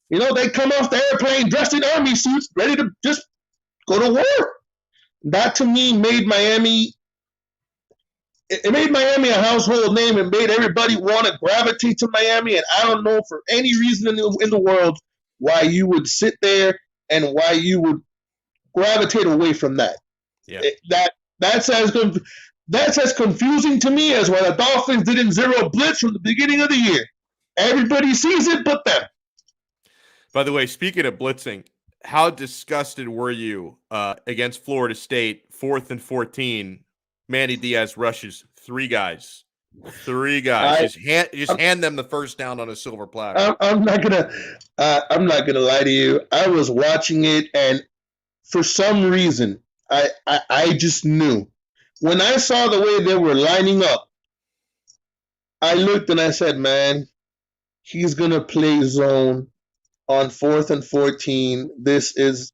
You know, they come off the airplane dressed in army suits, ready to just go to war. That to me made Miami. It made Miami a household name and made everybody want to gravitate to Miami. And I don't know for any reason in the world why you would sit there and why you would gravitate away from that. Yeah. That's as confusing to me as why the Dolphins didn't zero blitz from the beginning of the year. Everybody sees it but them. By the way, speaking of blitzing, how disgusted were you against Florida State, 4th and 14? Manny Diaz rushes three guys. Just hand them the first down on a silver platter. I'm not gonna lie to you. I was watching it, and for some reason, I just knew when I saw the way they were lining up. I looked and I said, "Man, he's gonna play zone on 4th and 14. This is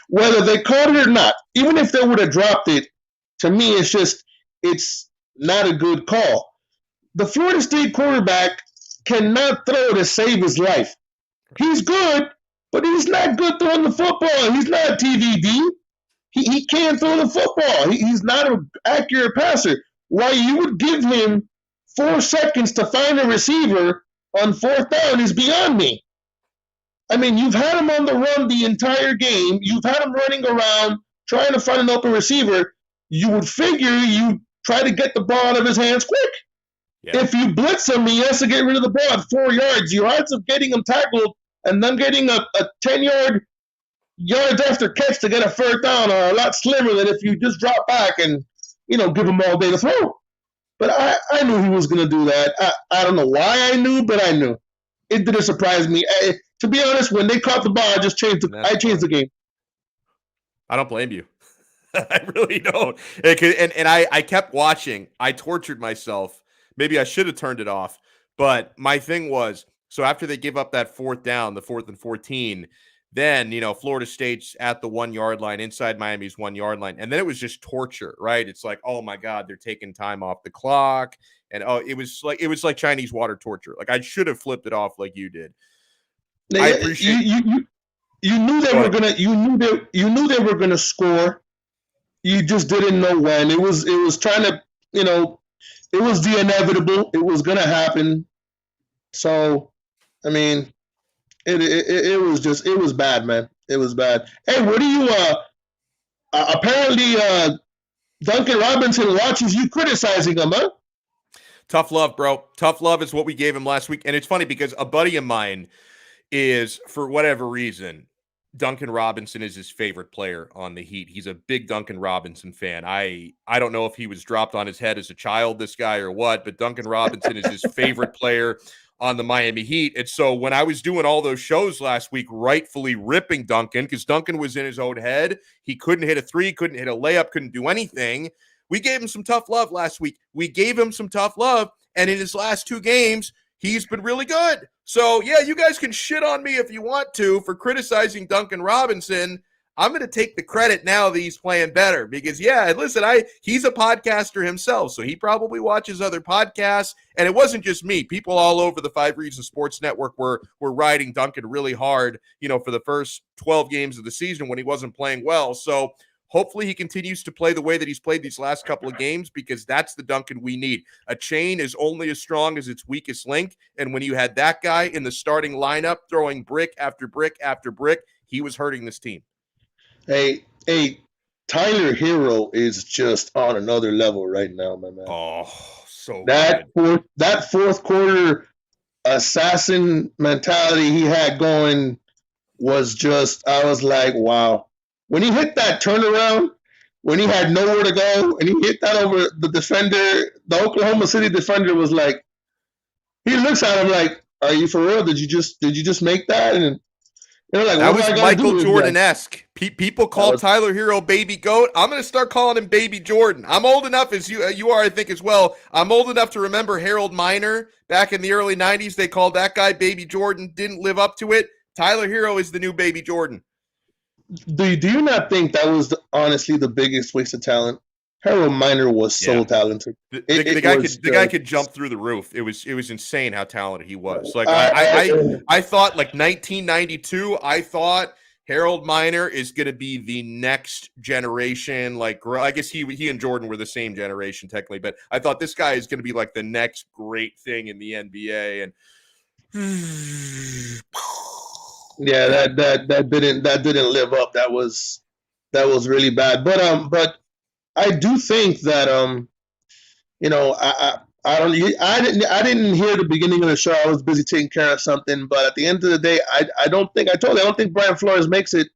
whether they caught it or not. Even if they would have dropped it, to me, it's not a good call. The Florida State quarterback cannot throw to save his life. He's good, but he's not good throwing the football. He's not TVD. He can't throw the football. He's not an accurate passer. Why you would give him 4 seconds to find a receiver on 4th down is beyond me. I mean, you've had him on the run the entire game. You've had him running around trying to find an open receiver. You would figure you try to get the ball out of his hands quick. Yeah. If you blitz him, he has to get rid of the ball at 4 yards. Your odds of getting him tackled and then getting a 10-yards after catch to get a 1st down are a lot slimmer than if you just drop back and, give him all day to throw. But I knew he was going to do that. I don't know why I knew, but I knew. It didn't surprise me. To be honest, when they caught the ball, I changed the game. I don't blame you. I really don't. And I kept watching. I tortured myself. Maybe I should have turned it off. But my thing was, so after they give up that fourth down, the 4th and 14, then, Florida State's at the 1 yard line, inside Miami's 1 yard line. And then it was just torture, right? It's like, oh my God, they're taking time off the clock. And it was like Chinese water torture. Like I should have flipped it off like you did. I appreciate you knew they were gonna you knew they were gonna score. You just didn't know when. It was trying to, it was the inevitable. It was gonna happen. So, I mean, it was bad, man. It was bad. Hey, what do you apparently Duncan Robinson watches you criticizing him, huh? Tough love, bro. Tough love is what we gave him last week. And it's funny because a buddy of mine is, for whatever reason, Duncan Robinson is his favorite player on the Heat. He's a big Duncan Robinson fan. I don't know if he was dropped on his head as a child, this guy, or what, but Duncan Robinson is his favorite player on the Miami Heat. And so when I was doing all those shows last week, rightfully ripping Duncan, because Duncan was in his own head, he couldn't hit a three, couldn't hit a layup, couldn't do anything. We gave him some tough love last week. We gave him some tough love, and in his last 2 games, he's been really good. So, yeah, you guys can shit on me if you want to for criticizing Duncan Robinson. I'm going to take the credit now that he's playing better because, yeah, listen, he's a podcaster himself, so he probably watches other podcasts. And it wasn't just me. People all over the 5 Reasons Sports Network were riding Duncan really hard, for the first 12 games of the season when he wasn't playing well. So hopefully he continues to play the way that he's played these last couple of games because that's the Duncan we need. A chain is only as strong as its weakest link. And when you had that guy in the starting lineup throwing brick after brick after brick, he was hurting this team. Hey, Tyler Herro is just on another level right now, my man. Oh, so that fourth quarter assassin mentality he had going was just, I was like, wow. When he hit that turnaround, when he had nowhere to go, and he hit that over the defender, the Oklahoma City defender was like, he looks at him like, "Are you for real? Did you just make that?" And they're like, "That was Michael Jordan-esque." People call Tyler Herro Baby Goat. I'm going to start calling him Baby Jordan. I'm old enough, as you are, I think, as well. I'm old enough to remember Harold Miner back in the early '90s. They called that guy Baby Jordan. Didn't live up to it. Tyler Herro is the new Baby Jordan. Do you not think that was honestly the biggest waste of talent? Harold Miner was so talented. The guy could jump through the roof. It was insane how talented he was. Like I thought, like 1992, I thought Harold Miner is going to be the next generation. Like I guess he and Jordan were the same generation technically, but I thought this guy is going to be like the next great thing in the NBA. And yeah, that didn't live up. That was really bad. But I do think that I didn't hear the beginning of the show. I was busy taking care of something. But at the end of the day, I don't think Brian Flores makes it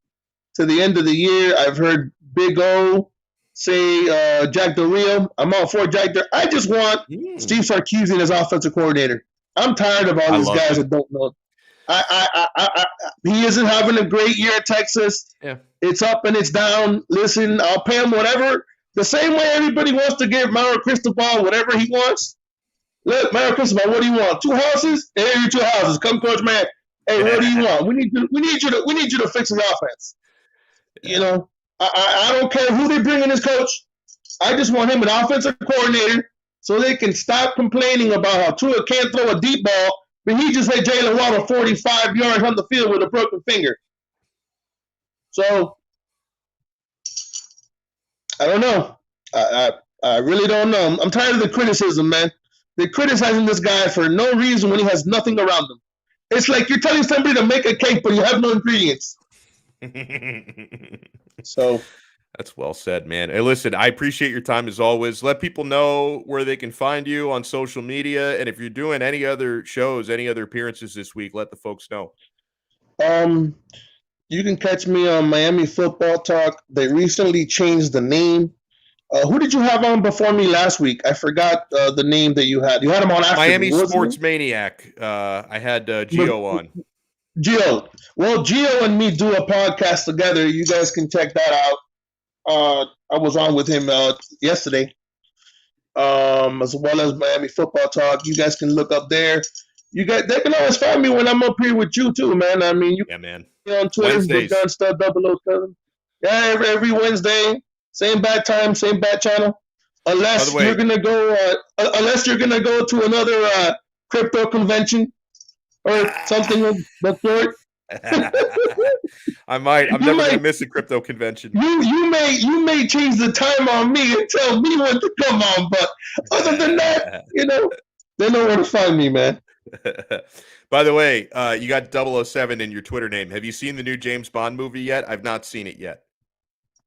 to the end of the year. I've heard Big O say Jack Del Rio. I'm all for Jack Del. I just want Steve Sarkisian as offensive coordinator. I'm tired of all these guys that don't know. He isn't having a great year at Texas. Yeah. It's up and it's down. Listen, I'll pay him whatever. The same way everybody wants to give Mario Cristobal whatever he wants. Look, Mario Cristobal, what do you want? 2 houses? Here are your 2 houses. Come, Coach Man. Hey, what do you want? We need you to fix the offense. Yeah. I don't care who they bring in as coach. I just want him an offensive coordinator so they can stop complaining about how Tua can't throw a deep ball. But he just hit Jalen Waddle 45 yards on the field with a broken finger. So, I don't know. I really don't know. I'm tired of the criticism, man. They're criticizing this guy for no reason when he has nothing around him. It's like you're telling somebody to make a cake, but you have no ingredients. So. That's well said, man. Hey, listen, I appreciate your time as always. Let people know where they can find you on social media. And if you're doing any other shows, any other appearances this week, let the folks know. You can catch me on Miami Football Talk. They recently changed the name. Who did you have on before me last week? I forgot the name that you had. You had him on after Miami Sports Maniac. I had Gio on. Gio. Well, Gio and me do a podcast together. You guys can check that out. I was on with him yesterday, as well as Miami Football Talk. You guys can look up there. They can always find me when I'm up here with you too, man. I mean, you Yeah, man. can on Twitter, Big Wednesdays. John Stud 007. Yeah, every Wednesday, same bad time, same bad channel. Unless way- you're gonna go, to another crypto convention or something of that sort. I might. I'm You never going to might- miss a crypto convention. You may change the time on me and tell me when to come on, but other than that, they know where to find me, man. By the way, you got 007 in your Twitter name. Have you seen the new James Bond movie yet? I've not seen it yet.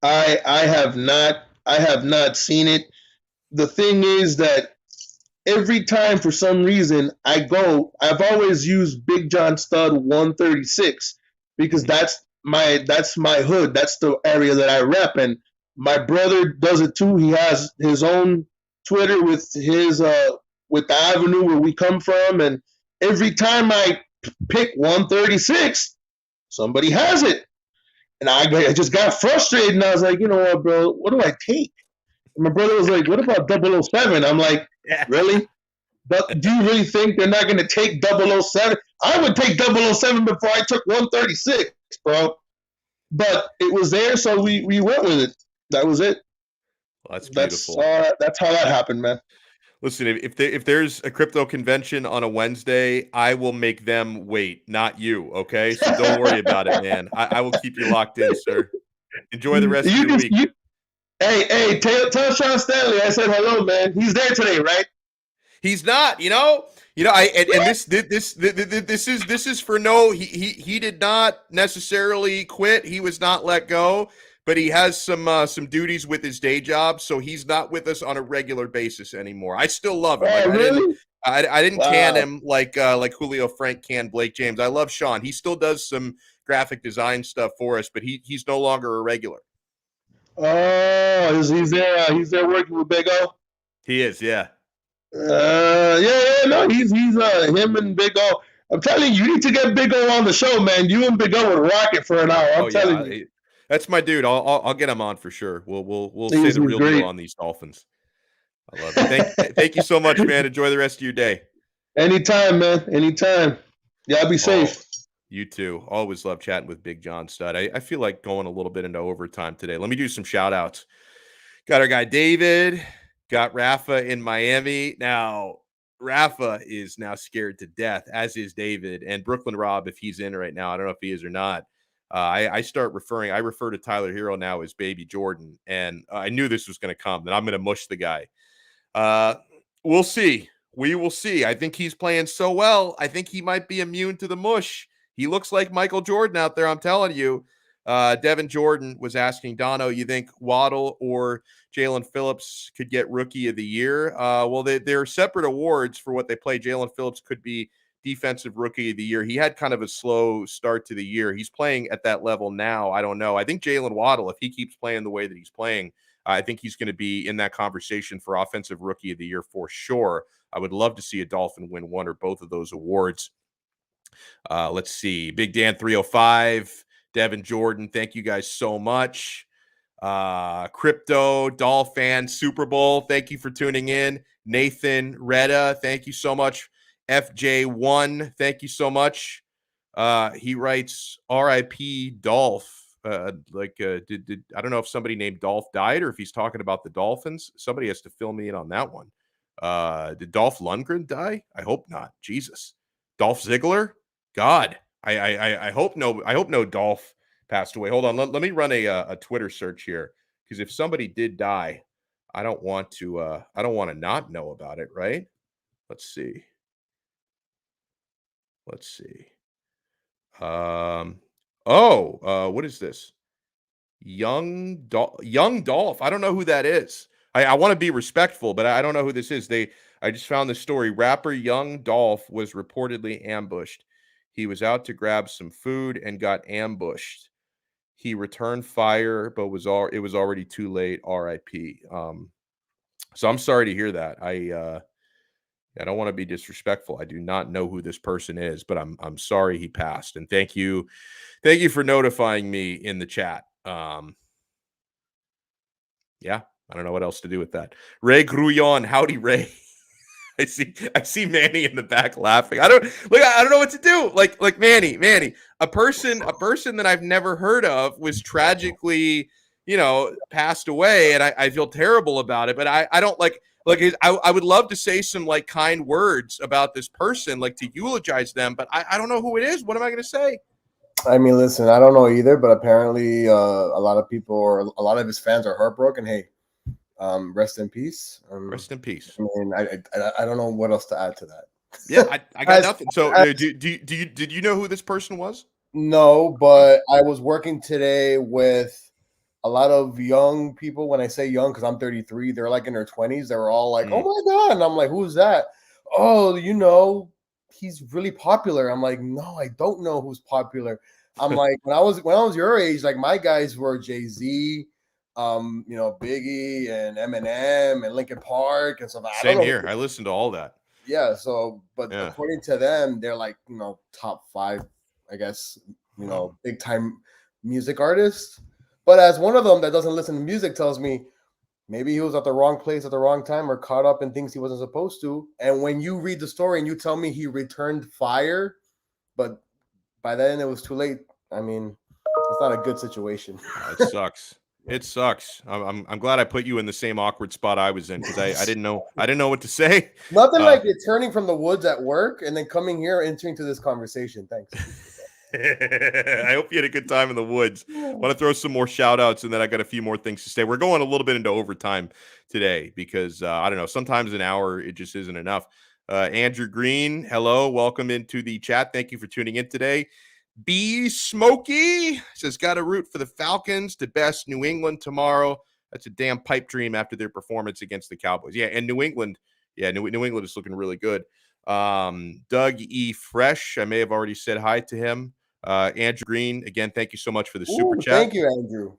I have not seen it. The thing is that every time for some reason I've always used Big John Stud 136 because that's my hood. That's the area that I rep, and my brother does it too. He has his own Twitter with with the avenue where we come from, and every time I pick 136, somebody has it. And I just got frustrated, and I was like, you know what, bro? What do I take? And my brother was like, what about 007? I'm like, really? But do you really think they're not going to take 007? I would take 007 before I took 136, bro. But it was there, so we went with it. That was it. Well, that's beautiful. That's how that happened, man. Listen, if there's a crypto convention on a Wednesday, I will make them wait, not you. Okay, so don't worry about it, man. I will keep you locked in, sir. Enjoy the rest of your week. Hey, tell Sean Stanley I said hello, man. He's there today, right? He's not. This is for no. He did not necessarily quit. He was not let go. But he has some duties with his day job, so he's not with us on a regular basis anymore. I still love him. Oh, really? I didn't can him like Julio Frank canned Blake James. I love Sean. He still does some graphic design stuff for us, but he's no longer a regular. Oh, he's there. He's there working with Big O. He is, yeah. No, he's him and Big O. I'm telling you, you need to get Big O on the show, man. You and Big O would rock it for an hour. I'm telling you. That's my dude. I'll get him on for sure. We'll say the real deal on these Dolphins. I love it. Thank you so much, man. Enjoy the rest of your day. Anytime, man. Anytime. Yeah, be safe. You too. Always love chatting with Big John Stud. I feel like going a little bit into overtime today. Let me do some shout outs. Got our guy David. Got Rafa in Miami. Now, Rafa is now scared to death, as is David. And Brooklyn Rob, if he's in right now, I don't know if he is or not. I refer to Tyler Herro now as Baby Jordan, and I knew this was going to come, that I'm going to mush the guy. We'll see. We will see. I think he's playing so well. I think he might be immune to the mush. He looks like Michael Jordan out there, I'm telling you. Devin Jordan was asking, Donno, you think Waddle or Jalen Phillips could get Rookie of the Year? Well, they're separate awards for what they play. Jalen Phillips could be Defensive Rookie of the Year. He had kind of a slow start to the year. He's playing at that level now. I don't know. I think Jalen Waddle, if he keeps playing the way that he's playing, I think he's going to be in that conversation for Offensive Rookie of the Year for sure. I would love to see a Dolphin win one or both of those awards. Let's see. Big Dan 305, Devin Jordan, thank you guys so much. Crypto, Dolphin, Super Bowl, thank you for tuning in. Nathan Retta, thank you so much. FJ1, thank you so much. He writes RIP Dolph. I don't know if somebody named Dolph died or if he's talking about the Dolphins. Somebody has to fill me in on that one. Did Dolph Lundgren die? I hope not. Jesus. Dolph Ziggler? God. I hope no. I hope no Dolph passed away. Hold on. Let me run a Twitter search here, because if somebody did die, I don't want to not know about it, right? Let's see. What is this? Young Dolph. I don't know who that is. I want to be respectful, but I don't know who this is. I just found this story. Rapper Young Dolph was reportedly ambushed. He was out to grab some food and got ambushed. He returned fire, but it was already too late. R.I.P. So I'm sorry to hear that. I don't want to be disrespectful. I do not know who this person is, but I'm sorry he passed. And thank you for notifying me in the chat. Yeah, I don't know what else to do with that. Ray Grullon, howdy Ray. I see Manny in the back laughing. I don't know what to do. Like Manny, a person that I've never heard of was tragically, passed away, and I feel terrible about it. But I don't I would love to say some like kind words about this person, like to eulogize them, but I don't know who it is. What am I going to say? I mean, listen, I don't know either, but apparently a lot of people or a lot of his fans are heartbroken. Hey, rest in peace. Rest in peace. I mean, I don't know what else to add to that. Yeah, I got nothing. So, did you know who this person was? No, but I was working today with a lot of young people. When I say young, because I'm 33, they're like in their 20s. They were all like, "Oh my god!" And I'm like, "Who's that?" Oh, he's really popular. I'm like, "No, I don't know who's popular." I'm like, when I was your age, like my guys were Jay-Z, Biggie and Eminem and Linkin Park and stuff. Same here. I listened to all that. Yeah. So, but according to them, they're like, top 5, I guess, big time music artists. But as one of them that doesn't listen to music tells me, maybe he was at the wrong place at the wrong time or caught up in things he wasn't supposed to. And when you read the story and you tell me he returned fire, but by then it was too late. I mean, it's not a good situation. It sucks. It sucks. I'm glad I put you in the same awkward spot I was in, because I didn't know what to say. Nothing like returning from the woods at work and then coming here entering to this conversation. Thanks. I hope you had a good time in the woods. I want to throw some more shout outs, and then I got a few more things to say. We're going a little bit into overtime today because I don't know, sometimes an hour it just isn't enough. Andrew Green, hello, welcome into the chat. Thank you for tuning in today. B Smokey says, got to root for the Falcons to best New England tomorrow. That's a damn pipe dream after their performance against the Cowboys. Yeah, and New England is looking really good. Doug E. Fresh, I may have already said hi to him. Andrew Green, again, thank you so much for the super chat. Thank you, Andrew.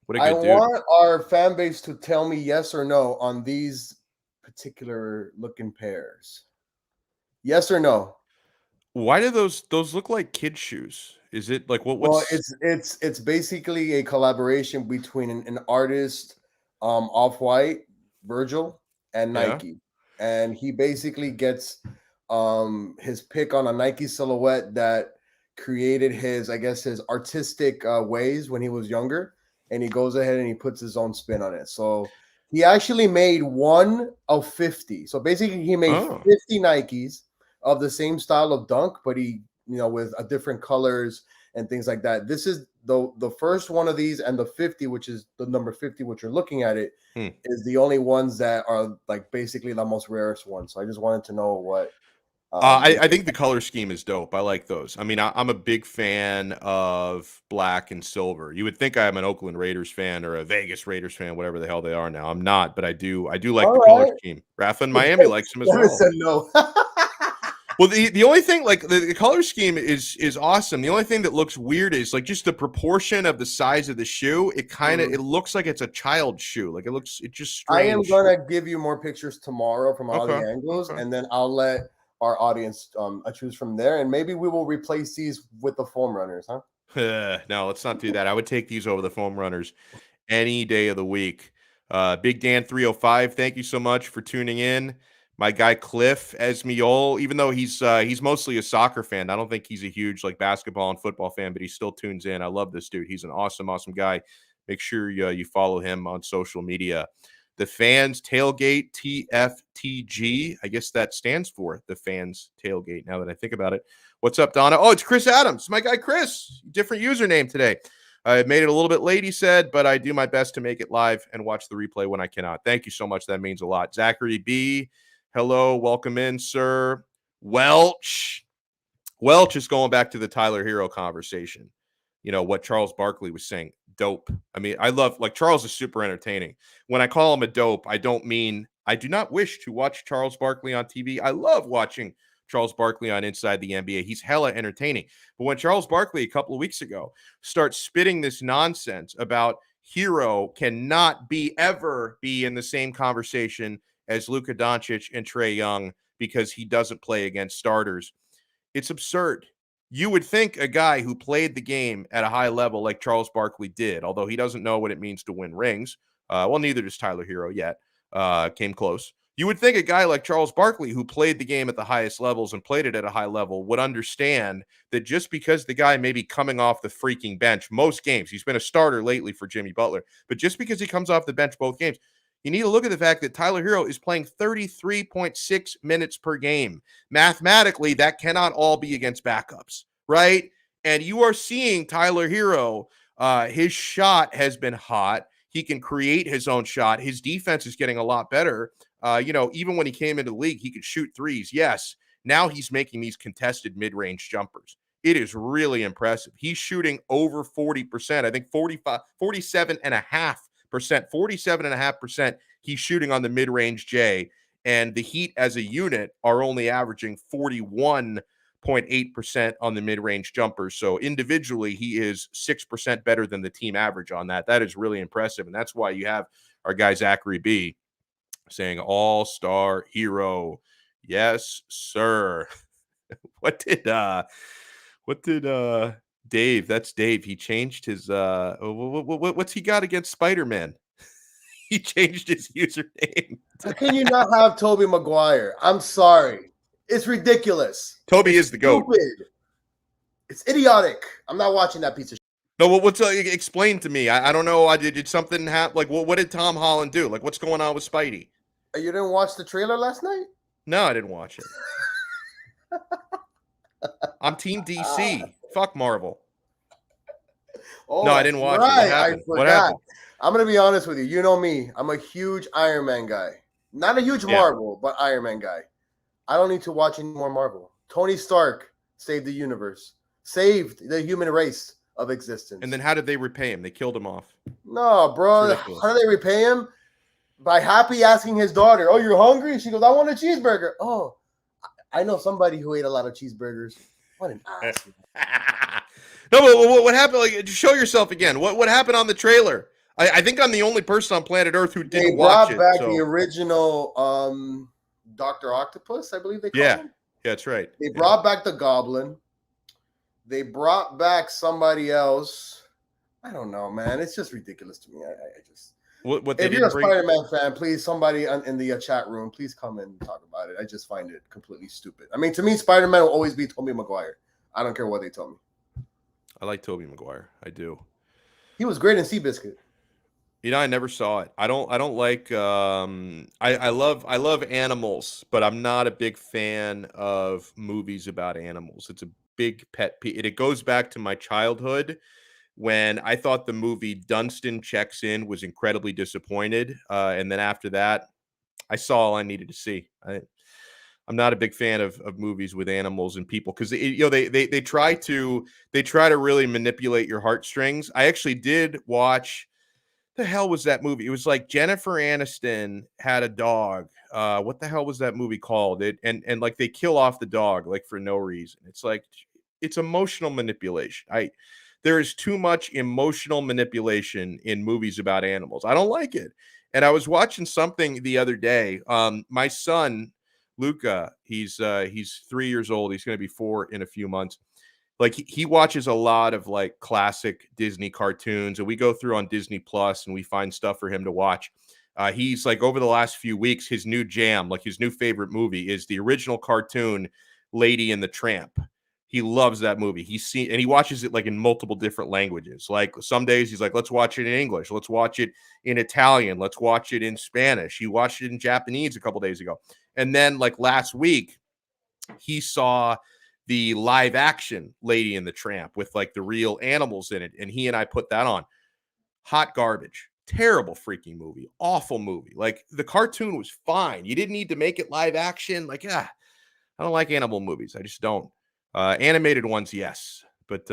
What a good dude. I want our fan base to tell me yes or no on these particular looking pairs. Yes or no? Why do those look like kid shoes? Is it like what? Well, it's basically a collaboration between an artist, Off-White, Virgil, and Nike, and he basically gets his pick on a Nike silhouette that created his artistic ways when he was younger, and he goes ahead and he puts his own spin on it. So he actually made 1 of 50. So basically, he made 50 Nikes of the same style of dunk, but he, with a different colors and things like that. This is the first one of these, and the 50, which is the number 50, which you're looking at it, is the only ones that are like basically the most rarest ones. So I just wanted to know what. I think the color scheme is dope. I like those. I mean, I'm a big fan of black and silver. You would think I'm an Oakland Raiders fan or a Vegas Raiders fan, whatever the hell they are now. I'm not, but I do like the color scheme. Rafa in Miami likes them as well. Said no. Well, the only thing, like the color scheme is awesome. The only thing that looks weird is like just the proportion of the size of the shoe. It kind of it looks like it's a child's shoe. Like it's just strange. I am gonna give you more pictures tomorrow from all the angles, and then I'll let our audience choose from there, and maybe we will replace these with the foam runners, huh? No, let's not do that. I would take these over the foam runners any day of the week. Big Dan 305, thank you so much for tuning in. My guy Cliff Esmiol, even though he's mostly a soccer fan, I don't think he's a huge like basketball and football fan, but he still tunes in. I love this dude. He's an awesome guy. Make sure you follow him on social media. The Fans Tailgate, TFTG. I guess that stands for the Fans Tailgate, now that I think about it. What's up, Donna? Oh, it's Chris Adams. My guy Chris. Different username today. I made it a little bit late, he said, but I do my best to make it live and watch the replay when I cannot. Thank you so much. That means a lot. Zachary B., hello. Welcome in, sir. Welch is going back to the Tyler Herro conversation. You know, what Charles Barkley was saying. Dope. I mean, I love, like, Charles is super entertaining. When I call him a dope, I don't mean, I do not wish to watch Charles Barkley on TV. I love watching Charles Barkley on Inside the NBA. He's hella entertaining. But when Charles Barkley a couple of weeks ago starts spitting this nonsense about Herro cannot ever be in the same conversation as Luka Doncic and Trae Young because he doesn't play against starters. It's absurd. You would think a guy who played the game at a high level like Charles Barkley did, although he doesn't know what it means to win rings. Well, neither does Tyler Herro yet. Came close. You would think a guy like Charles Barkley, who played the game at the highest levels and played it at a high level, would understand that just because the guy may be coming off the freaking bench most games, he's been a starter lately for Jimmy Butler, but just because he comes off the bench both games, you need to look at the fact that Tyler Herro is playing 33.6 minutes per game. Mathematically, that cannot all be against backups, right? And you are seeing Tyler Herro, his shot has been hot. He can create his own shot. His defense is getting a lot better. Even when he came into the league, he could shoot threes. Yes. Now he's making these contested mid-range jumpers. It is really impressive. He's shooting over 40%. I think 47.5%. 47.5% he's shooting on the mid-range J. And the Heat as a unit are only averaging 41.8% on the mid-range jumpers. So individually, he is 6% better than the team average on that. That is really impressive. And that's why you have our guy Zachary B saying all-star hero. Yes, sir. What did Dave? That's Dave. He changed his what's he got against Spider-Man? He changed his username. How can you not have Tobey Maguire? I'm sorry. It's ridiculous. Toby is the GOAT. Stupid. It's idiotic. I'm not watching that piece of shit. No, what's explain to me? I don't know. Did something happen? Like, what did Tom Holland do? Like, what's going on with Spidey? You didn't watch the trailer last night? No, I didn't watch it. I'm Team DC. Fuck Marvel. Oh, no, I didn't watch right. it. What happened? I forgot. What happened? I'm going to be honest with you. You know me. I'm a huge Iron Man guy. Not a huge Marvel, but Iron Man guy. I don't need to watch any more Marvel. Tony Stark saved the universe. Saved the human race of existence. And then how did they repay him? They killed him off. No, bro. How do they repay him? By happy asking his daughter, "Oh, you're hungry?" She goes, "I want a cheeseburger." Oh, I know somebody who ate a lot of cheeseburgers. What an ass. No, but what happened? Like, show yourself again. What happened on the trailer? I think I'm the only person on planet Earth who didn't watch it. They brought back the original Dr. Octopus, I believe they call him. Yeah, that's right. They brought back the Goblin. They brought back somebody else. I don't know, man. It's just ridiculous to me. I just... What if you're a Spider-Man fan, please, somebody in the chat room, please come and talk about it. I just find it completely stupid. I mean, to me, Spider-Man will always be Tobey Maguire. I don't care what they tell me. I like Tobey Maguire. I do. He was great in Seabiscuit. I never saw it. I don't like I love animals, but I'm not a big fan of movies about animals. It's a big pet peeve. It goes back to my childhood when I thought the movie Dunstan Checks In was incredibly disappointed. And then after that, I saw all I needed to see. I'm not a big fan of movies with animals and people because they try to really manipulate your heartstrings. I actually did watch. The hell was that movie? It was like Jennifer Aniston had a dog. What the hell was that movie called? And like they kill off the dog like for no reason. It's like it's emotional manipulation. There is too much emotional manipulation in movies about animals. I don't like it. And I was watching something the other day. My son, Luca, he's 3 years old. He's going to be 4 in a few months. Like he watches a lot of like classic Disney cartoons, and we go through on Disney Plus and we find stuff for him to watch. He's like over the last few weeks, his new jam, like his new favorite movie is the original cartoon Lady and the Tramp. He loves that movie. He watches it like in multiple different languages. Like some days he's like, let's watch it in English. Let's watch it in Italian. Let's watch it in Spanish. He watched it in Japanese a couple days ago. And then like last week, he saw the live action Lady and the Tramp with like the real animals in it. And he and I put that on. Hot garbage. Terrible freaking movie. Awful movie. Like the cartoon was fine. You didn't need to make it live action. Like, I don't like animal movies. I just don't. Animated ones, yes. But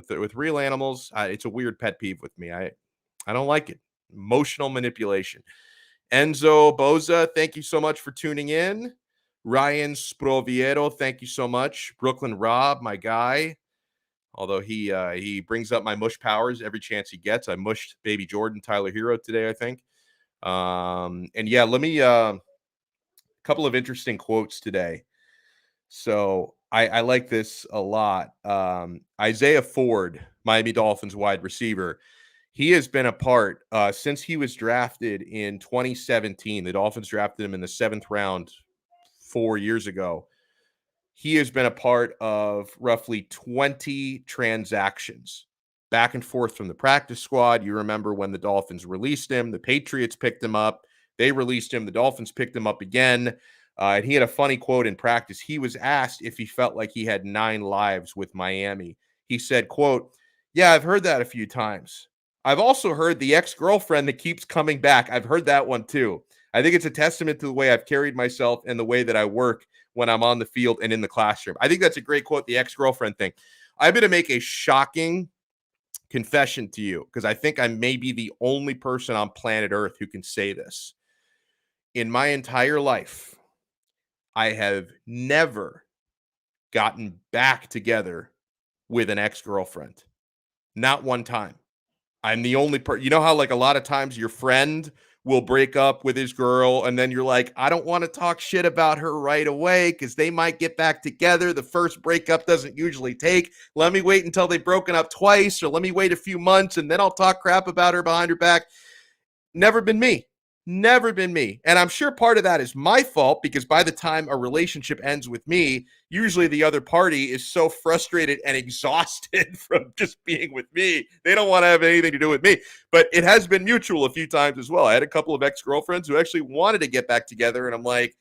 with real animals, it's a weird pet peeve with me. I don't like it. Emotional manipulation. Enzo Boza, thank you so much for tuning in. Ryan Sproviero, thank you so much. Brooklyn Rob, my guy. Although he brings up my mush powers every chance he gets. I mushed Baby Jordan, Tyler Herro today, I think. And yeah, let me couple of interesting quotes today. So I like this a lot. Isaiah Ford, Miami Dolphins wide receiver, he has been a part since he was drafted in 2017. The Dolphins drafted him in the 7th round 4 years ago. He has been a part of roughly 20 transactions back and forth from the practice squad. You remember when the Dolphins released him, the Patriots picked him up. They released him. The Dolphins picked him up again. And he had a funny quote in practice. He was asked if he felt like he had 9 lives with Miami. He said, quote, "Yeah, I've heard that a few times. I've also heard the ex-girlfriend that keeps coming back. I've heard that one too. I think it's a testament to the way I've carried myself and the way that I work when I'm on the field and in the classroom." I think that's a great quote, the ex-girlfriend thing. I'm going to make a shocking confession to you because I think I may be the only person on planet Earth who can say this. In my entire life, I have never gotten back together with an ex-girlfriend. Not one time. I'm the only person. You know how like a lot of times your friend will break up with his girl and then you're like, I don't want to talk shit about her right away because they might get back together. The first breakup doesn't usually take. Let me wait until they've broken up twice, or let me wait a few months and then I'll talk crap about her behind her back. Never been me. Never been me. And I'm sure part of that is my fault because by the time a relationship ends with me, usually the other party is so frustrated and exhausted from just being with me. They don't want to have anything to do with me. But it has been mutual a few times as well. I had a couple of ex-girlfriends who actually wanted to get back together, and I'm like,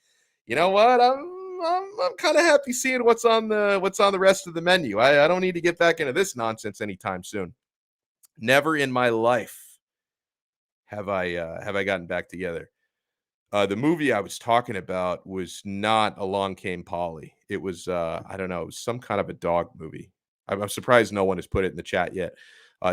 you know what? I'm kind of happy seeing what's on the rest of the menu. I don't need to get back into this nonsense anytime soon. Never in my life have I gotten back together. The movie I was talking about was not Along Came Polly. It was I don't know, it was some kind of a dog movie. I'm surprised no one has put it in the chat yet.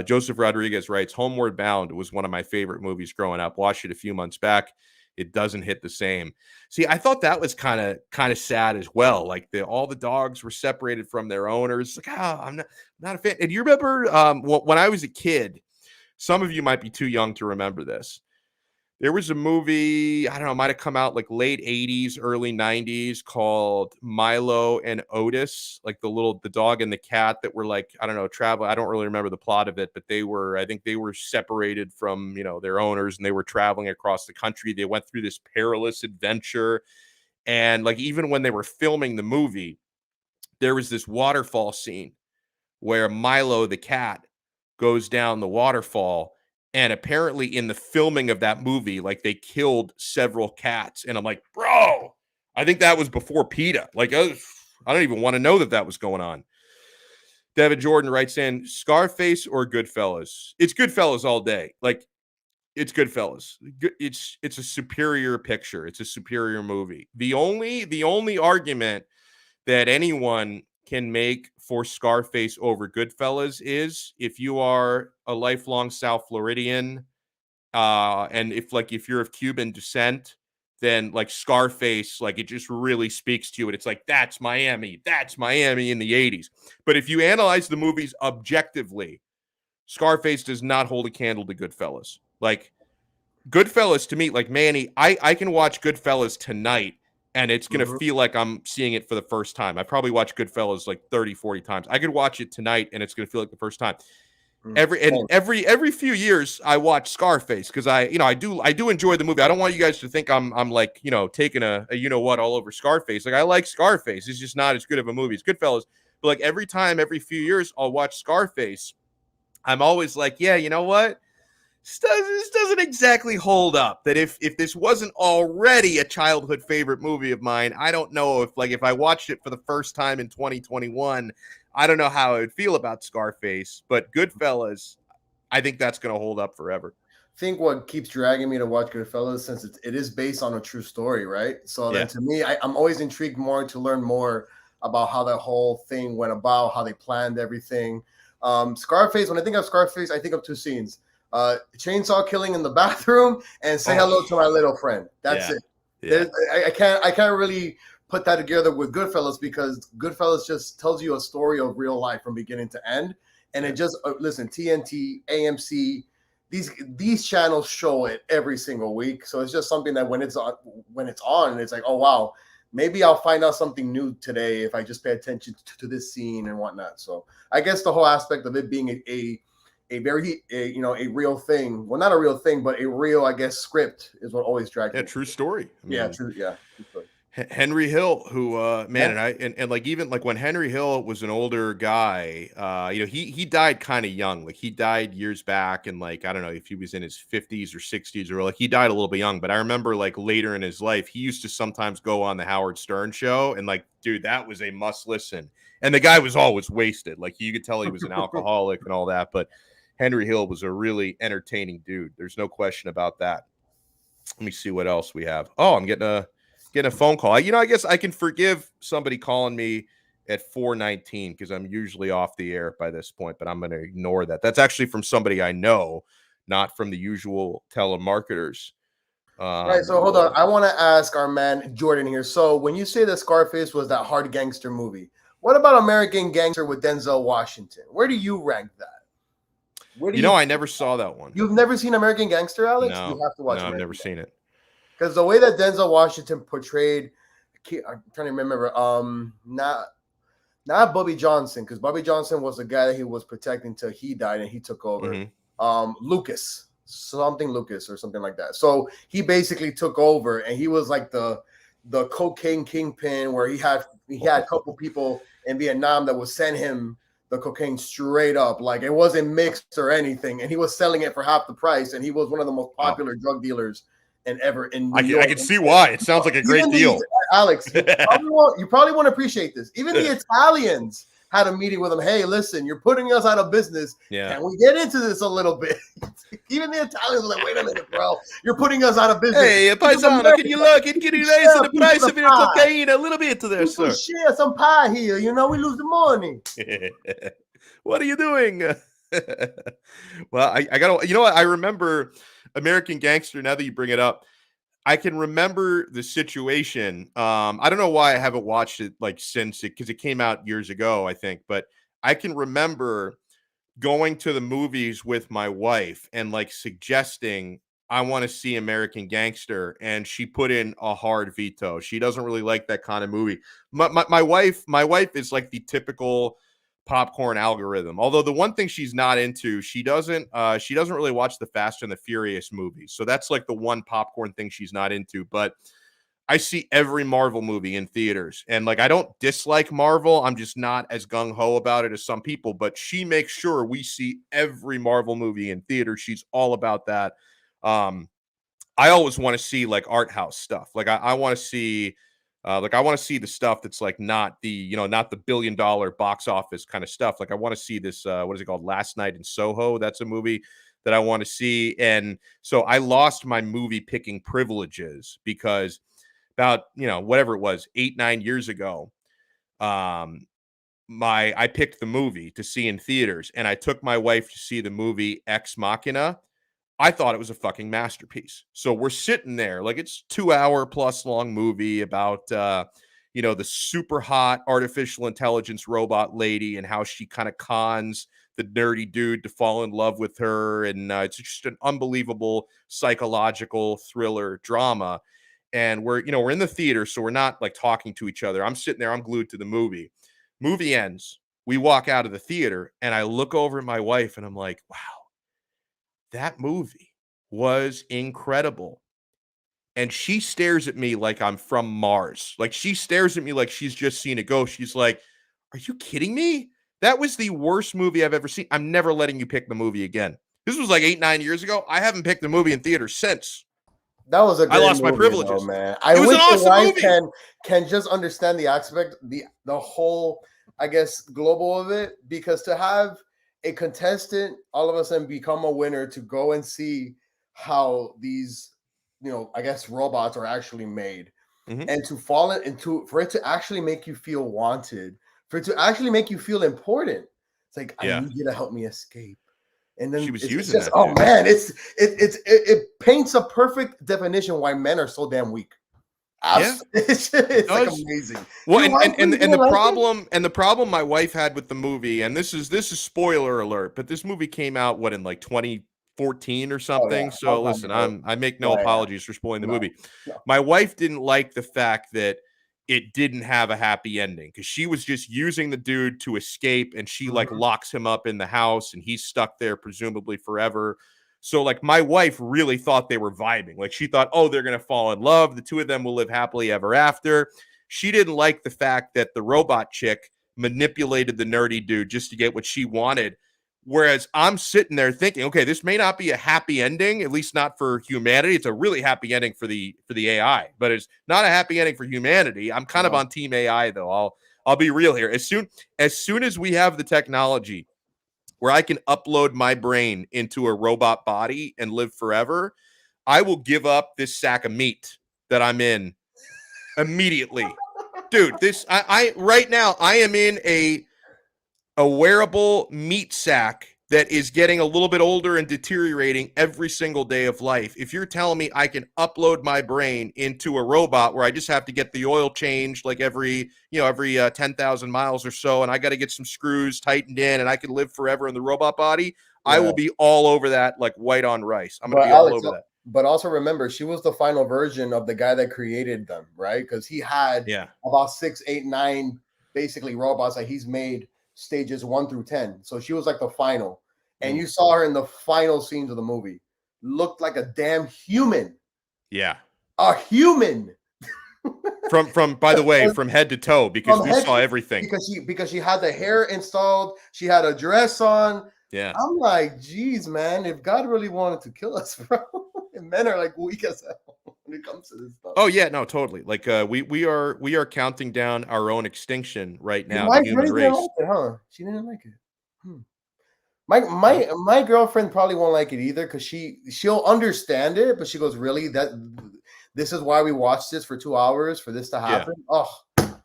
Joseph Rodriguez writes, Homeward Bound was one of my favorite movies growing up. Watched it a few months back. It doesn't hit the same. See, I thought that was kind of sad as well. Like all the dogs were separated from their owners. Like, I'm not a fan. And you remember when I was a kid, some of you might be too young to remember this. There was a movie, I don't know, it might have come out like late 80s, early 90s called Milo and Otis, like the dog and the cat that were like, I don't know, traveling. I don't really remember the plot of it, but I think they were separated from, their owners and they were traveling across the country. They went through this perilous adventure. And like, even when they were filming the movie, there was this waterfall scene where Milo, the cat, goes down the waterfall, and apparently in the filming of that movie, like they killed several cats, and I'm like, bro, I think that was before PETA. Like, I don't even want to know that was going on. David Jordan writes in, Scarface or Goodfellas? It's Goodfellas all day. Like, it's Goodfellas. It's a superior picture. It's a superior movie. The only argument that anyone can make for Scarface over Goodfellas is if you are a lifelong South Floridian, and if you're of Cuban descent, then like Scarface, like it just really speaks to you, and it's like that's Miami in the 80s. But if you analyze the movies objectively, Scarface does not hold a candle to Goodfellas. Like Goodfellas to me, like Manny, I can watch Goodfellas tonight and it's going to feel like I'm seeing it for the first time. I probably watched Goodfellas like 30, 40 times. I could watch it tonight and it's going to feel like the first time. Every few years I watch Scarface because I do enjoy the movie. I don't want you guys to think I'm like, taking a all over Scarface. Like I like Scarface. It's just not as good of a movie as Goodfellas. But like every few years I'll watch Scarface. I'm always like, yeah, you know what? This doesn't exactly hold up. That if this wasn't already a childhood favorite movie of mine, I don't know if I watched it for the first time in 2021, I don't know how I would feel about Scarface. But Goodfellas, I think that's going to hold up forever. I think what keeps dragging me to watch Goodfellas, since it is based on a true story, right? So then to me, I'm always intrigued more to learn more about how that whole thing went about, how they planned everything. Scarface, when I think of Scarface, I think of two scenes. Chainsaw killing in the bathroom and say hello to my little friend. That's it. Yeah. I can't really put that together with Goodfellas because Goodfellas just tells you a story of real life from beginning to end. And it just, listen, TNT, AMC, these channels show it every single week. So it's just something that when it's on, it's like, oh wow, maybe I'll find out something new today if I just pay attention to this scene and whatnot. So I guess the whole aspect of it being a very a real thing. Well, not a real thing, but a real, I guess, script is what always dragged me. True story. I mean, yeah, true. Yeah. True story. Henry Hill, who and like even like when Henry Hill was an older guy, he died kind of young. Like he died years back, and like I don't know if he was in his 50s or 60s or like he died a little bit young. But I remember like later in his life, he used to sometimes go on the Howard Stern show, and like, dude, that was a must listen. And the guy was always wasted. Like you could tell he was an alcoholic and all that. But Henry Hill was a really entertaining dude. There's no question about that. Let me see what else we have. Oh, I'm getting a phone call. I guess I can forgive somebody calling me at 4:19 because I'm usually off the air by this point, but I'm going to ignore that. That's actually from somebody I know, not from the usual telemarketers. Right. So hold on. I want to ask our man Jordan here. So when you say that Scarface was that hard gangster movie, what about American Gangster with Denzel Washington? Where do you rank that? I never saw that one. You've never seen American Gangster, Alex? No, you have to watch I've never seen it. Because the way that Denzel Washington portrayed, I'm trying to remember, not Bobby Johnson, because Bobby Johnson was the guy that he was protecting till he died and he took over. Mm-hmm. Lucas or something like that. So he basically took over, and he was like the cocaine kingpin, where he had a couple people in Vietnam that would send him the cocaine straight up, like it wasn't mixed or anything, and he was selling it for half the price, and he was one of the most popular drug dealers ever in New York. I can see why. It sounds like a great deal. Alex, you probably won't appreciate this. Even the Italians had a meeting with him. Hey, listen, you're putting us out of business. Yeah. Can we get into this a little bit? Even the Italians were like, wait a minute, bro. You're putting us out of business. Hey, paisano, can you raise the price of your cocaine a little bit there, sir? Share some pie here. We lose the money. What are you doing? Well, I got to, what? I remember American Gangster, now that you bring it up. I can remember the situation. I don't know why I haven't watched it like since it, because it came out years ago, I think. But I can remember going to the movies with my wife and like suggesting I want to see American Gangster, and she put in a hard veto. She doesn't really like that kind of movie. My wife is like the typical popcorn algorithm. Although the one thing she's not into, she doesn't really watch the Fast and the Furious movies. So that's like the one popcorn thing she's not into. But I see every Marvel movie in theaters, and like I don't dislike Marvel. I'm just not as gung ho about it as some people. But she makes sure we see every Marvel movie in theaters. She's all about that. I always want to see like art house stuff. Like I want to see. I want to see the stuff that's like not the $1 billion box office kind of stuff. Like I want to see this, what is it called? Last Night in Soho. That's a movie that I want to see. And so I lost my movie picking privileges because about, whatever it was, 8-9 years ago, I picked the movie to see in theaters, and I took my wife to see the movie Ex Machina. I thought it was a fucking masterpiece. So we're sitting there, like it's 2-hour plus long movie about, the super hot artificial intelligence robot lady and how she kind of cons the nerdy dude to fall in love with her. And it's just an unbelievable psychological thriller drama. And we're in the theater, so we're not like talking to each other. I'm sitting there, I'm glued to the movie. Movie ends. We walk out of the theater, and I look over at my wife, and I'm like, wow. That movie was incredible. And she stares at me like I'm from Mars. Like she stares at me like she's just seen it go. She's like, are you kidding me? That was the worst movie I've ever seen. I'm never letting you pick the movie again. This was like 8-9 years ago. I haven't picked the movie in theaters since. That was a great I lost movie, my privileges. though, man. It was an awesome movie. Can just understand the aspect, the whole, I guess, global of it, because to have a contestant all of a sudden become a winner, to go and see how these, I guess robots are actually made, and to fall into, for it to actually make you feel wanted, for it to actually make you feel important. It's like, I need you to help me escape. And then she was using that. Oh man, it paints a perfect definition why men are so damn weak. Yeah, it's like amazing. Well, and the problem my wife had with the movie, and this is spoiler alert, but this movie came out in like 2013 14 or something. yeah. So listen, I make no Yeah, yeah. apologies for spoiling the No, movie. no. My wife didn't like the fact that it didn't have a happy ending because she was just using the dude to escape, and she like locks him up in the house and he's stuck there presumably forever. So like my wife really thought they were vibing. Like she thought, oh, they're going to fall in love. The two of them will live happily ever after. She didn't like the fact that the robot chick manipulated the nerdy dude just to get what she wanted. Whereas I'm sitting there thinking, okay, this may not be a happy ending, at least not for humanity. It's a really happy ending for the AI, but it's not a happy ending for humanity. I'm kind of on team AI though. I'll be real here. As soon as we have the technology where I can upload my brain into a robot body and live forever, I will give up this sack of meat that I'm in immediately. Dude, I right now I am in a wearable meat sack that is getting a little bit older and deteriorating every single day of life. If you're telling me I can upload my brain into a robot where I just have to get the oil changed like every 10,000 miles or so, and I got to get some screws tightened in and I can live forever in the robot body, I will be all over that like white on rice. I'm going to be all over that. But also remember, she was the final version of the guy that created them, right? Because he had about 6, 8, 9 basically robots that he's made stages 1 through 10. So she was like the final. And you saw her in the final scenes of the movie. Looked like a damn human. Yeah. A human. From by the way, from head to toe, because we saw everything. Because she had the hair installed, she had a dress on. Yeah. I'm like, geez, man, if God really wanted to kill us, bro, and men are like weak as hell when it comes to this stuff. Oh yeah, no, totally. Like we are counting down our own extinction right now. My the human race. didn't like it, huh? She didn't like it. My girlfriend probably won't like it either because she'll understand it, but she goes, really? This is why we watched this for 2 hours for this to happen? Yeah. Oh,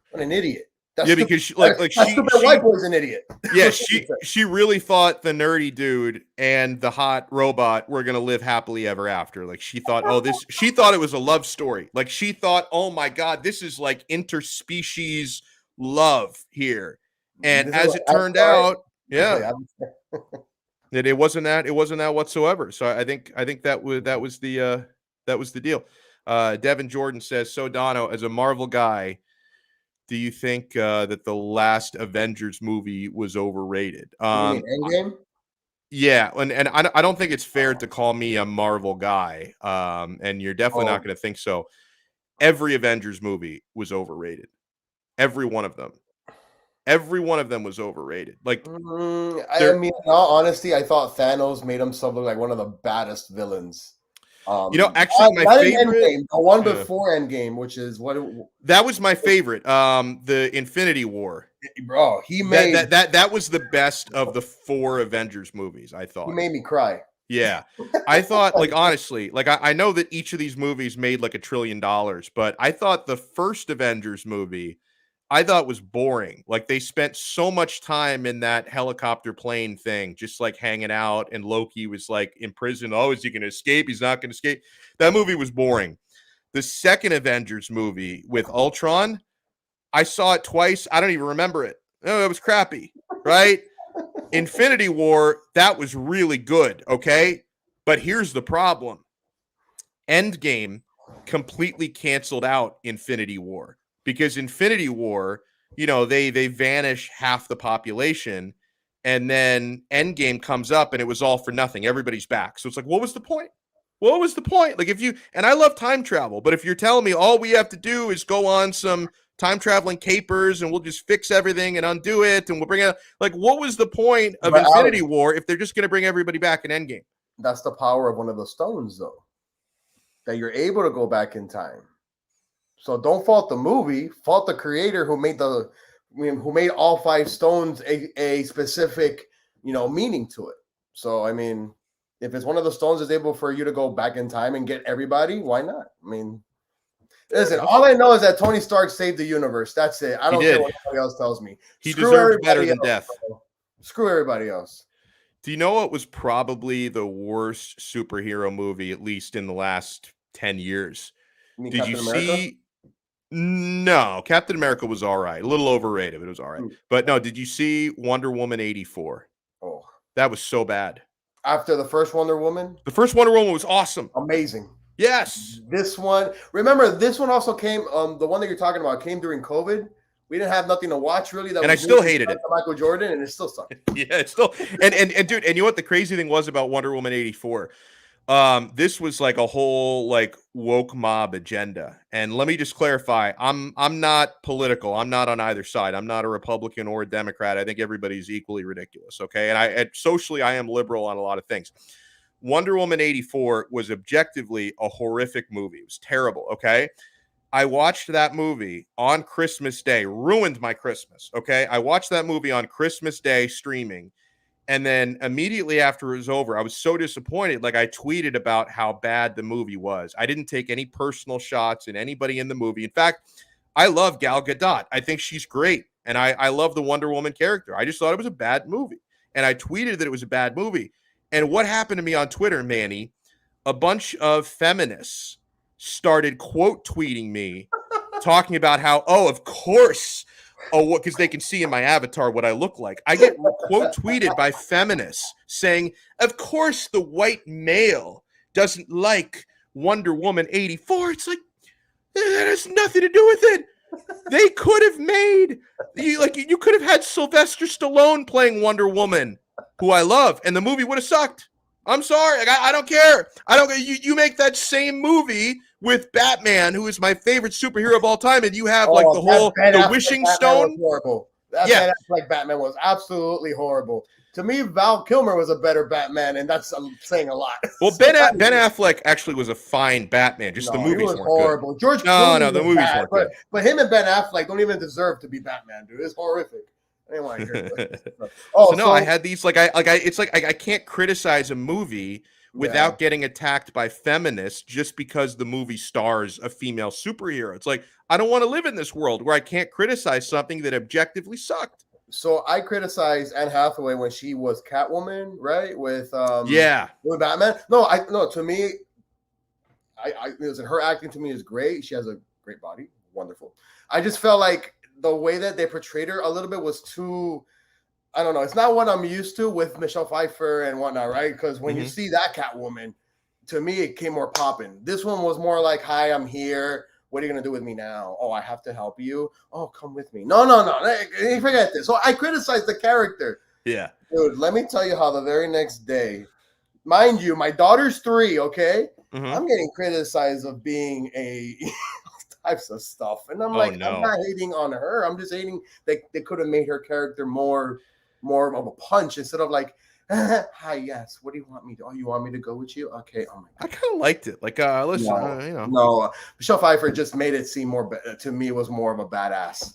what an idiot. Because stupid white boy's an idiot. Yeah, she really thought the nerdy dude and the hot robot were gonna live happily ever after. Like she thought, she thought it was a love story. Like she thought, oh my god, this is like interspecies love here. And as it turned out, that it wasn't that whatsoever. So I think that was the deal. Devin Jordan says, so Donno, as a Marvel guy, do you think that the last Avengers movie was overrated? You mean Endgame? Yeah, and I don't think it's fair to call me a Marvel guy, and you're definitely not going to think so. Every Avengers movie was overrated. Every one of them. Every one of them was overrated. Like, I mean, in all honesty, I thought Thanos made himself look like one of the baddest villains. Actually, my favorite, Endgame, the one before Endgame, which is that was my favorite. The Infinity War, bro. He made that was the best of the 4 Avengers movies. I thought he made me cry. Yeah, I thought, like, honestly, like I know that each of these movies made like $1 trillion, but I thought the first Avengers movie, I thought was boring. Like they spent so much time in that helicopter plane thing, just like hanging out, and Loki was like in prison. Oh, is he going to escape? He's not going to escape. That movie was boring. The second Avengers movie with Ultron, I saw it twice. I don't even remember it. No, it was crappy, right? Infinity War, that was really good, okay? But here's the problem. Endgame completely canceled out Infinity War. Because Infinity War, they vanish half the population, and then Endgame comes up and it was all for nothing. Everybody's back. So it's like, what was the point? What was the point? Like and I love time travel, but if you're telling me all we have to do is go on some time traveling capers and we'll just fix everything and undo it and we'll bring it, like, what was the point of Infinity War if they're just going to bring everybody back in Endgame? That's the power of one of the stones, though, that you're able to go back in time. So don't fault the movie, fault the creator who made all 5 stones a specific, meaning to it. So, I mean, if it's one of the stones is able for you to go back in time and get everybody, why not? I mean, listen, all I know is that Tony Stark saved the universe. That's it. I don't care what anybody else tells me. He deserves better than death. Bro. Screw everybody else. Do you know what was probably the worst superhero movie, at least in the last 10 years? Did you see? No, Captain America was all right. A little overrated, but it was all right. But no, did you see Wonder Woman 84? Oh, that was so bad. After the first Wonder Woman, The first Wonder Woman was awesome. amazing. Yes. This one, remember, this one also came. The one that you're talking about came during COVID. We didn't have nothing to watch really. And I still hated it. Michael Jordan, and it still sucked. Yeah, it's still and dude, and you know what the crazy thing was about Wonder Woman 84? This was like a whole like woke mob agenda. And let me just clarify, I'm not political. I'm not on either side. I'm not a Republican or a Democrat. I think everybody's equally ridiculous. Okay. And socially I am liberal on a lot of things. Wonder Woman 84 was objectively a horrific movie. It was terrible. Okay. I watched that movie on Christmas Day, ruined my Christmas. Okay. I watched that movie on Christmas Day streaming. And then immediately after it was over, I was so disappointed. Like I tweeted about how bad the movie was. I didn't take any personal shots at anybody in the movie. In fact, I love Gal Gadot. I think she's great. And I love the Wonder Woman character. I just thought it was a bad movie. And I tweeted that it was a bad movie. And what happened to me on Twitter, Manny, a bunch of feminists started quote tweeting me talking about how, oh, of course, what, because they can see in my avatar what I look like. I get quote tweeted by feminists saying, of course the white male doesn't like Wonder Woman 84. It's like, that has nothing to do with it. They could have made, you could have had Sylvester Stallone playing Wonder Woman, who I love, and the movie would have sucked. I'm sorry. Like, I don't care. You make that same movie with Batman, who is my favorite superhero of all time, and you have like the wishing stone. Horrible. Ben Affleck Batman was absolutely horrible. To me, Val Kilmer was a better Batman, and that's saying a lot. Well, Ben Affleck actually was a fine Batman. Just the movies weren't horrible. Good. George Clooney the movies weren't good. But him and Ben Affleck don't even deserve to be Batman, dude. It's horrific. I didn't want to hear it. I had these I can't criticize a movie without getting attacked by feminists just because the movie stars a female superhero. It's like, I don't want to live in this world where I can't criticize something that objectively sucked. So I criticized Anne Hathaway when she was Catwoman, right? With Batman. No, to me, listen, her acting to me is great. She has a great body, wonderful. I just felt like the way that they portrayed her a little bit was too, I don't know. It's not what I'm used to with Michelle Pfeiffer and whatnot, right? Because when you see that Catwoman, to me, it came more popping. This one was more like, hi, I'm here. What are you going to do with me now? Oh, I have to help you. Oh, come with me. No. Forget this. So I criticized the character. Yeah. Dude, let me tell you how the very next day, mind you, my daughter's 3, okay? Mm-hmm. I'm getting criticized of being a types of stuff. And I'm I'm not hating on her. I'm just hating that they could have made her character more of a punch instead of like, hi, yes. What do you want me to? Oh, you want me to go with you? Okay. Oh my God. I kind of liked it. Like, listen, No, Michelle Pfeiffer just made it seem more. To me, was more of a badass.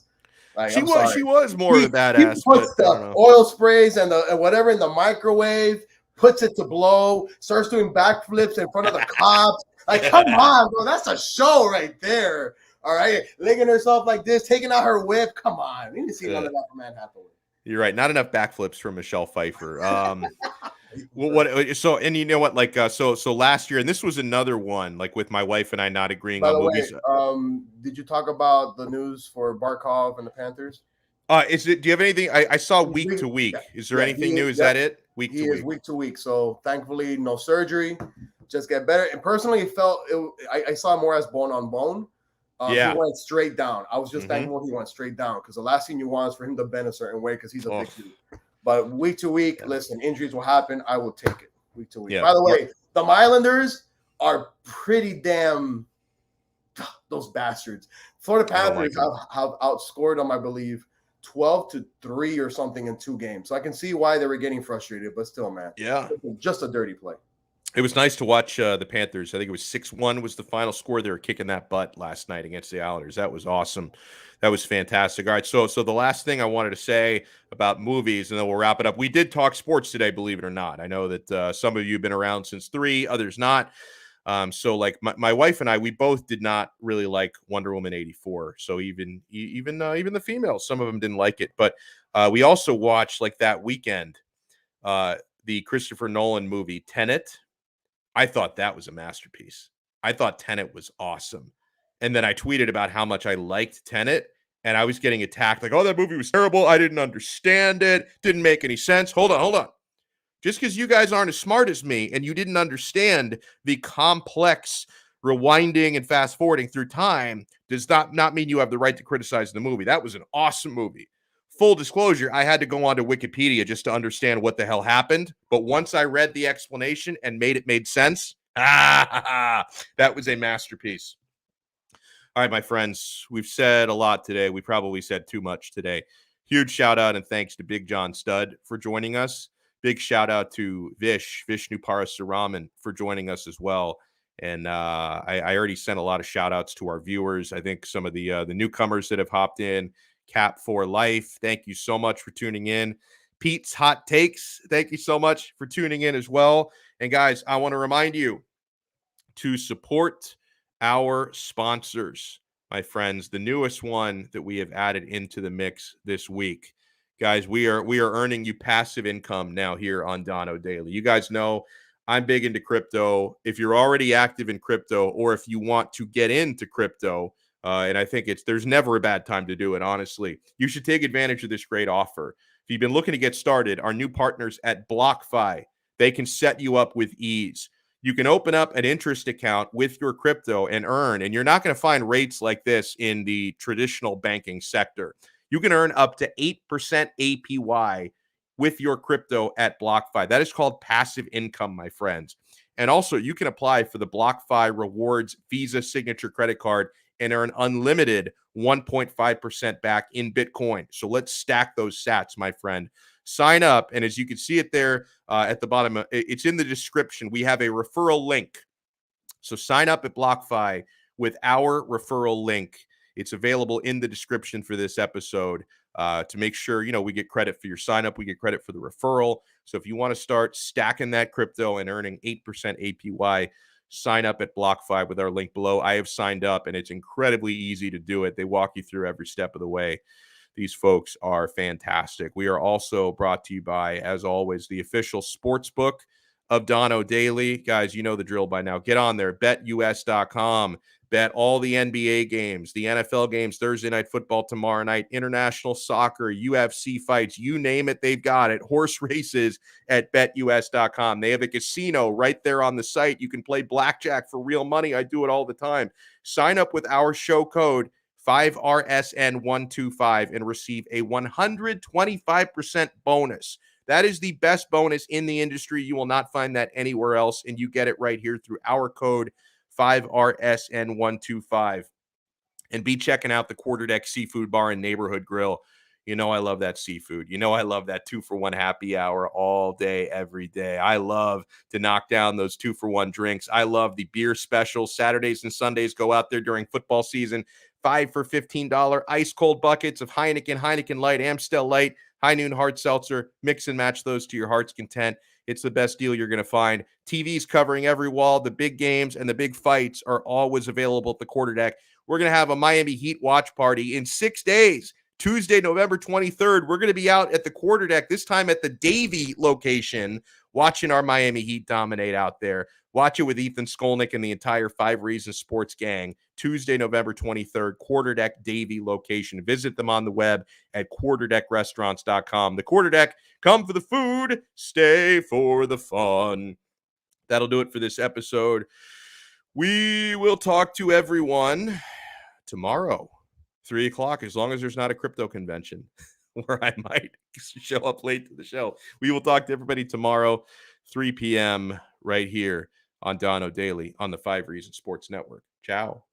Like, she was more of a badass. He puts the oil sprays and the whatever in the microwave, puts it to blow, starts doing backflips in front of the cops. Like, come on, bro. That's a show right there. All right. Licking herself like this, taking out her whip. Come on. We didn't see none of that from Anne Hathaway. You're right. Not enough backflips from Michelle Pfeiffer. So, and you know what? Like, so last year, and this was another one, like with my wife and I not agreeing on movies. Did you talk about the news for Barkov and the Panthers? Do you have anything? I saw week to week. Is there anything new? Is that it? Week to week. So thankfully, no surgery. Just get better. And personally, I saw more as bone on bone. He went straight down. I was just thankful he went straight down because the last thing you want is for him to bend a certain way because he's a big dude. But week to week, listen, injuries will happen. I will take it week to week. Yeah. By the way, the Islanders are pretty damn those bastards. Florida Panthers have outscored them, I believe, 12-3 or something in 2 games. So I can see why they were getting frustrated, but still, man. Yeah. Just a dirty play. It was nice to watch the Panthers. I think it was 6-1 was the final score. They were kicking that butt last night against the Islanders. That was awesome. That was fantastic. All right, so the last thing I wanted to say about movies, and then we'll wrap it up. We did talk sports today, believe it or not. I know that some of you have been around since 3, others not. So like my wife and I, we both did not really like Wonder Woman 84. So even the females, some of them didn't like it. But we also watched like that weekend the Christopher Nolan movie Tenet. I thought that was a masterpiece. I thought Tenet was awesome. And then I tweeted about how much I liked Tenet, and I was getting attacked like, oh, that movie was terrible. I didn't understand it. Didn't make any sense. Hold on. Just because you guys aren't as smart as me and you didn't understand the complex rewinding and fast forwarding through time does not mean you have the right to criticize the movie. That was an awesome movie. Full disclosure, I had to go onto Wikipedia just to understand what the hell happened. But once I read the explanation and made sense, that was a masterpiece. All right, my friends, we've said a lot today. We probably said too much today. Huge shout out and thanks to Big John Stud for joining us. Big shout out to Vishnu Parasuraman for joining us as well. And I already sent a lot of shout outs to our viewers. I think some of the newcomers that have hopped in, Cap for Life, thank you so much for tuning in. Pete's Hot Takes, thank you so much for tuning in as well. And guys, I want to remind you to support our sponsors, my friends. The newest one that we have added into the mix this week. Guys, we are earning you passive income now here on Donno Daily. You guys know I'm big into crypto. If you're already active in crypto or if you want to get into crypto, and I think there's never a bad time to do it, honestly, you should take advantage of this great offer. If you've been looking to get started, our new partners at BlockFi, they can set you up with ease. You can open up an interest account with your crypto and earn, and you're not going to find rates like this in the traditional banking sector. You can earn up to 8% APY with your crypto at BlockFi. That is called passive income, my friends. And also, you can apply for the BlockFi Rewards Visa Signature Credit Card and earn unlimited 1.5% back in Bitcoin. So let's stack those sats, my friend. Sign up, and as you can see it there at the bottom, it's in the description. We have a referral link. So sign up at BlockFi with our referral link. It's available in the description for this episode to make sure, we get credit for your sign up. We get credit for the referral. So if you want to start stacking that crypto and earning 8% APY, sign up at BlockFi with our link below. I have signed up, and it's incredibly easy to do it. They walk you through every step of the way. These folks are fantastic. We are also brought to you by, as always, the official sports book of Donno Daily. Guys, you know the drill by now. Get on there, betus.com. Bet all the NBA games, the NFL games, Thursday Night Football tomorrow night, international soccer, UFC fights, you name it, they've got it. Horse races at betus.com. They have a casino right there on the site. You can play blackjack for real money. I do it all the time. Sign up with our show code 5RSN125 and receive a 125% bonus. That is the best bonus in the industry. You will not find that anywhere else, and you get it right here through our code 5RSN125. And be checking out the Quarterdeck Seafood Bar and Neighborhood Grill. You know I love that seafood. You know I love that 2-for-1 happy hour all day, every day. I love to knock down those 2-for-1 drinks. I love the beer specials. Saturdays and Sundays, go out there during football season. 5 for $15 ice cold buckets of Heineken Light, Amstel Light, High Noon Hard Seltzer. Mix and match those to your heart's content. It's the best deal you're going to find. TVs covering every wall. The big games and the big fights are always available at the Quarterdeck. We're going to have a Miami Heat watch party in 6 days. Tuesday, November 23rd, we're going to be out at the Quarterdeck, this time at the Davie location, watching our Miami Heat dominate out there. Watch it with Ethan Skolnick and the entire 5 Reasons Sports gang. Tuesday, November 23rd, Quarterdeck Davie location. Visit them on the web at quarterdeckrestaurants.com. The Quarterdeck, come for the food, stay for the fun. That'll do it for this episode. We will talk to everyone tomorrow, 3 o'clock, as long as there's not a crypto convention where I might show up late to the show. We will talk to everybody tomorrow, 3 p.m. right here on Donno Daily on the 5 Reasons Sports Network. Ciao.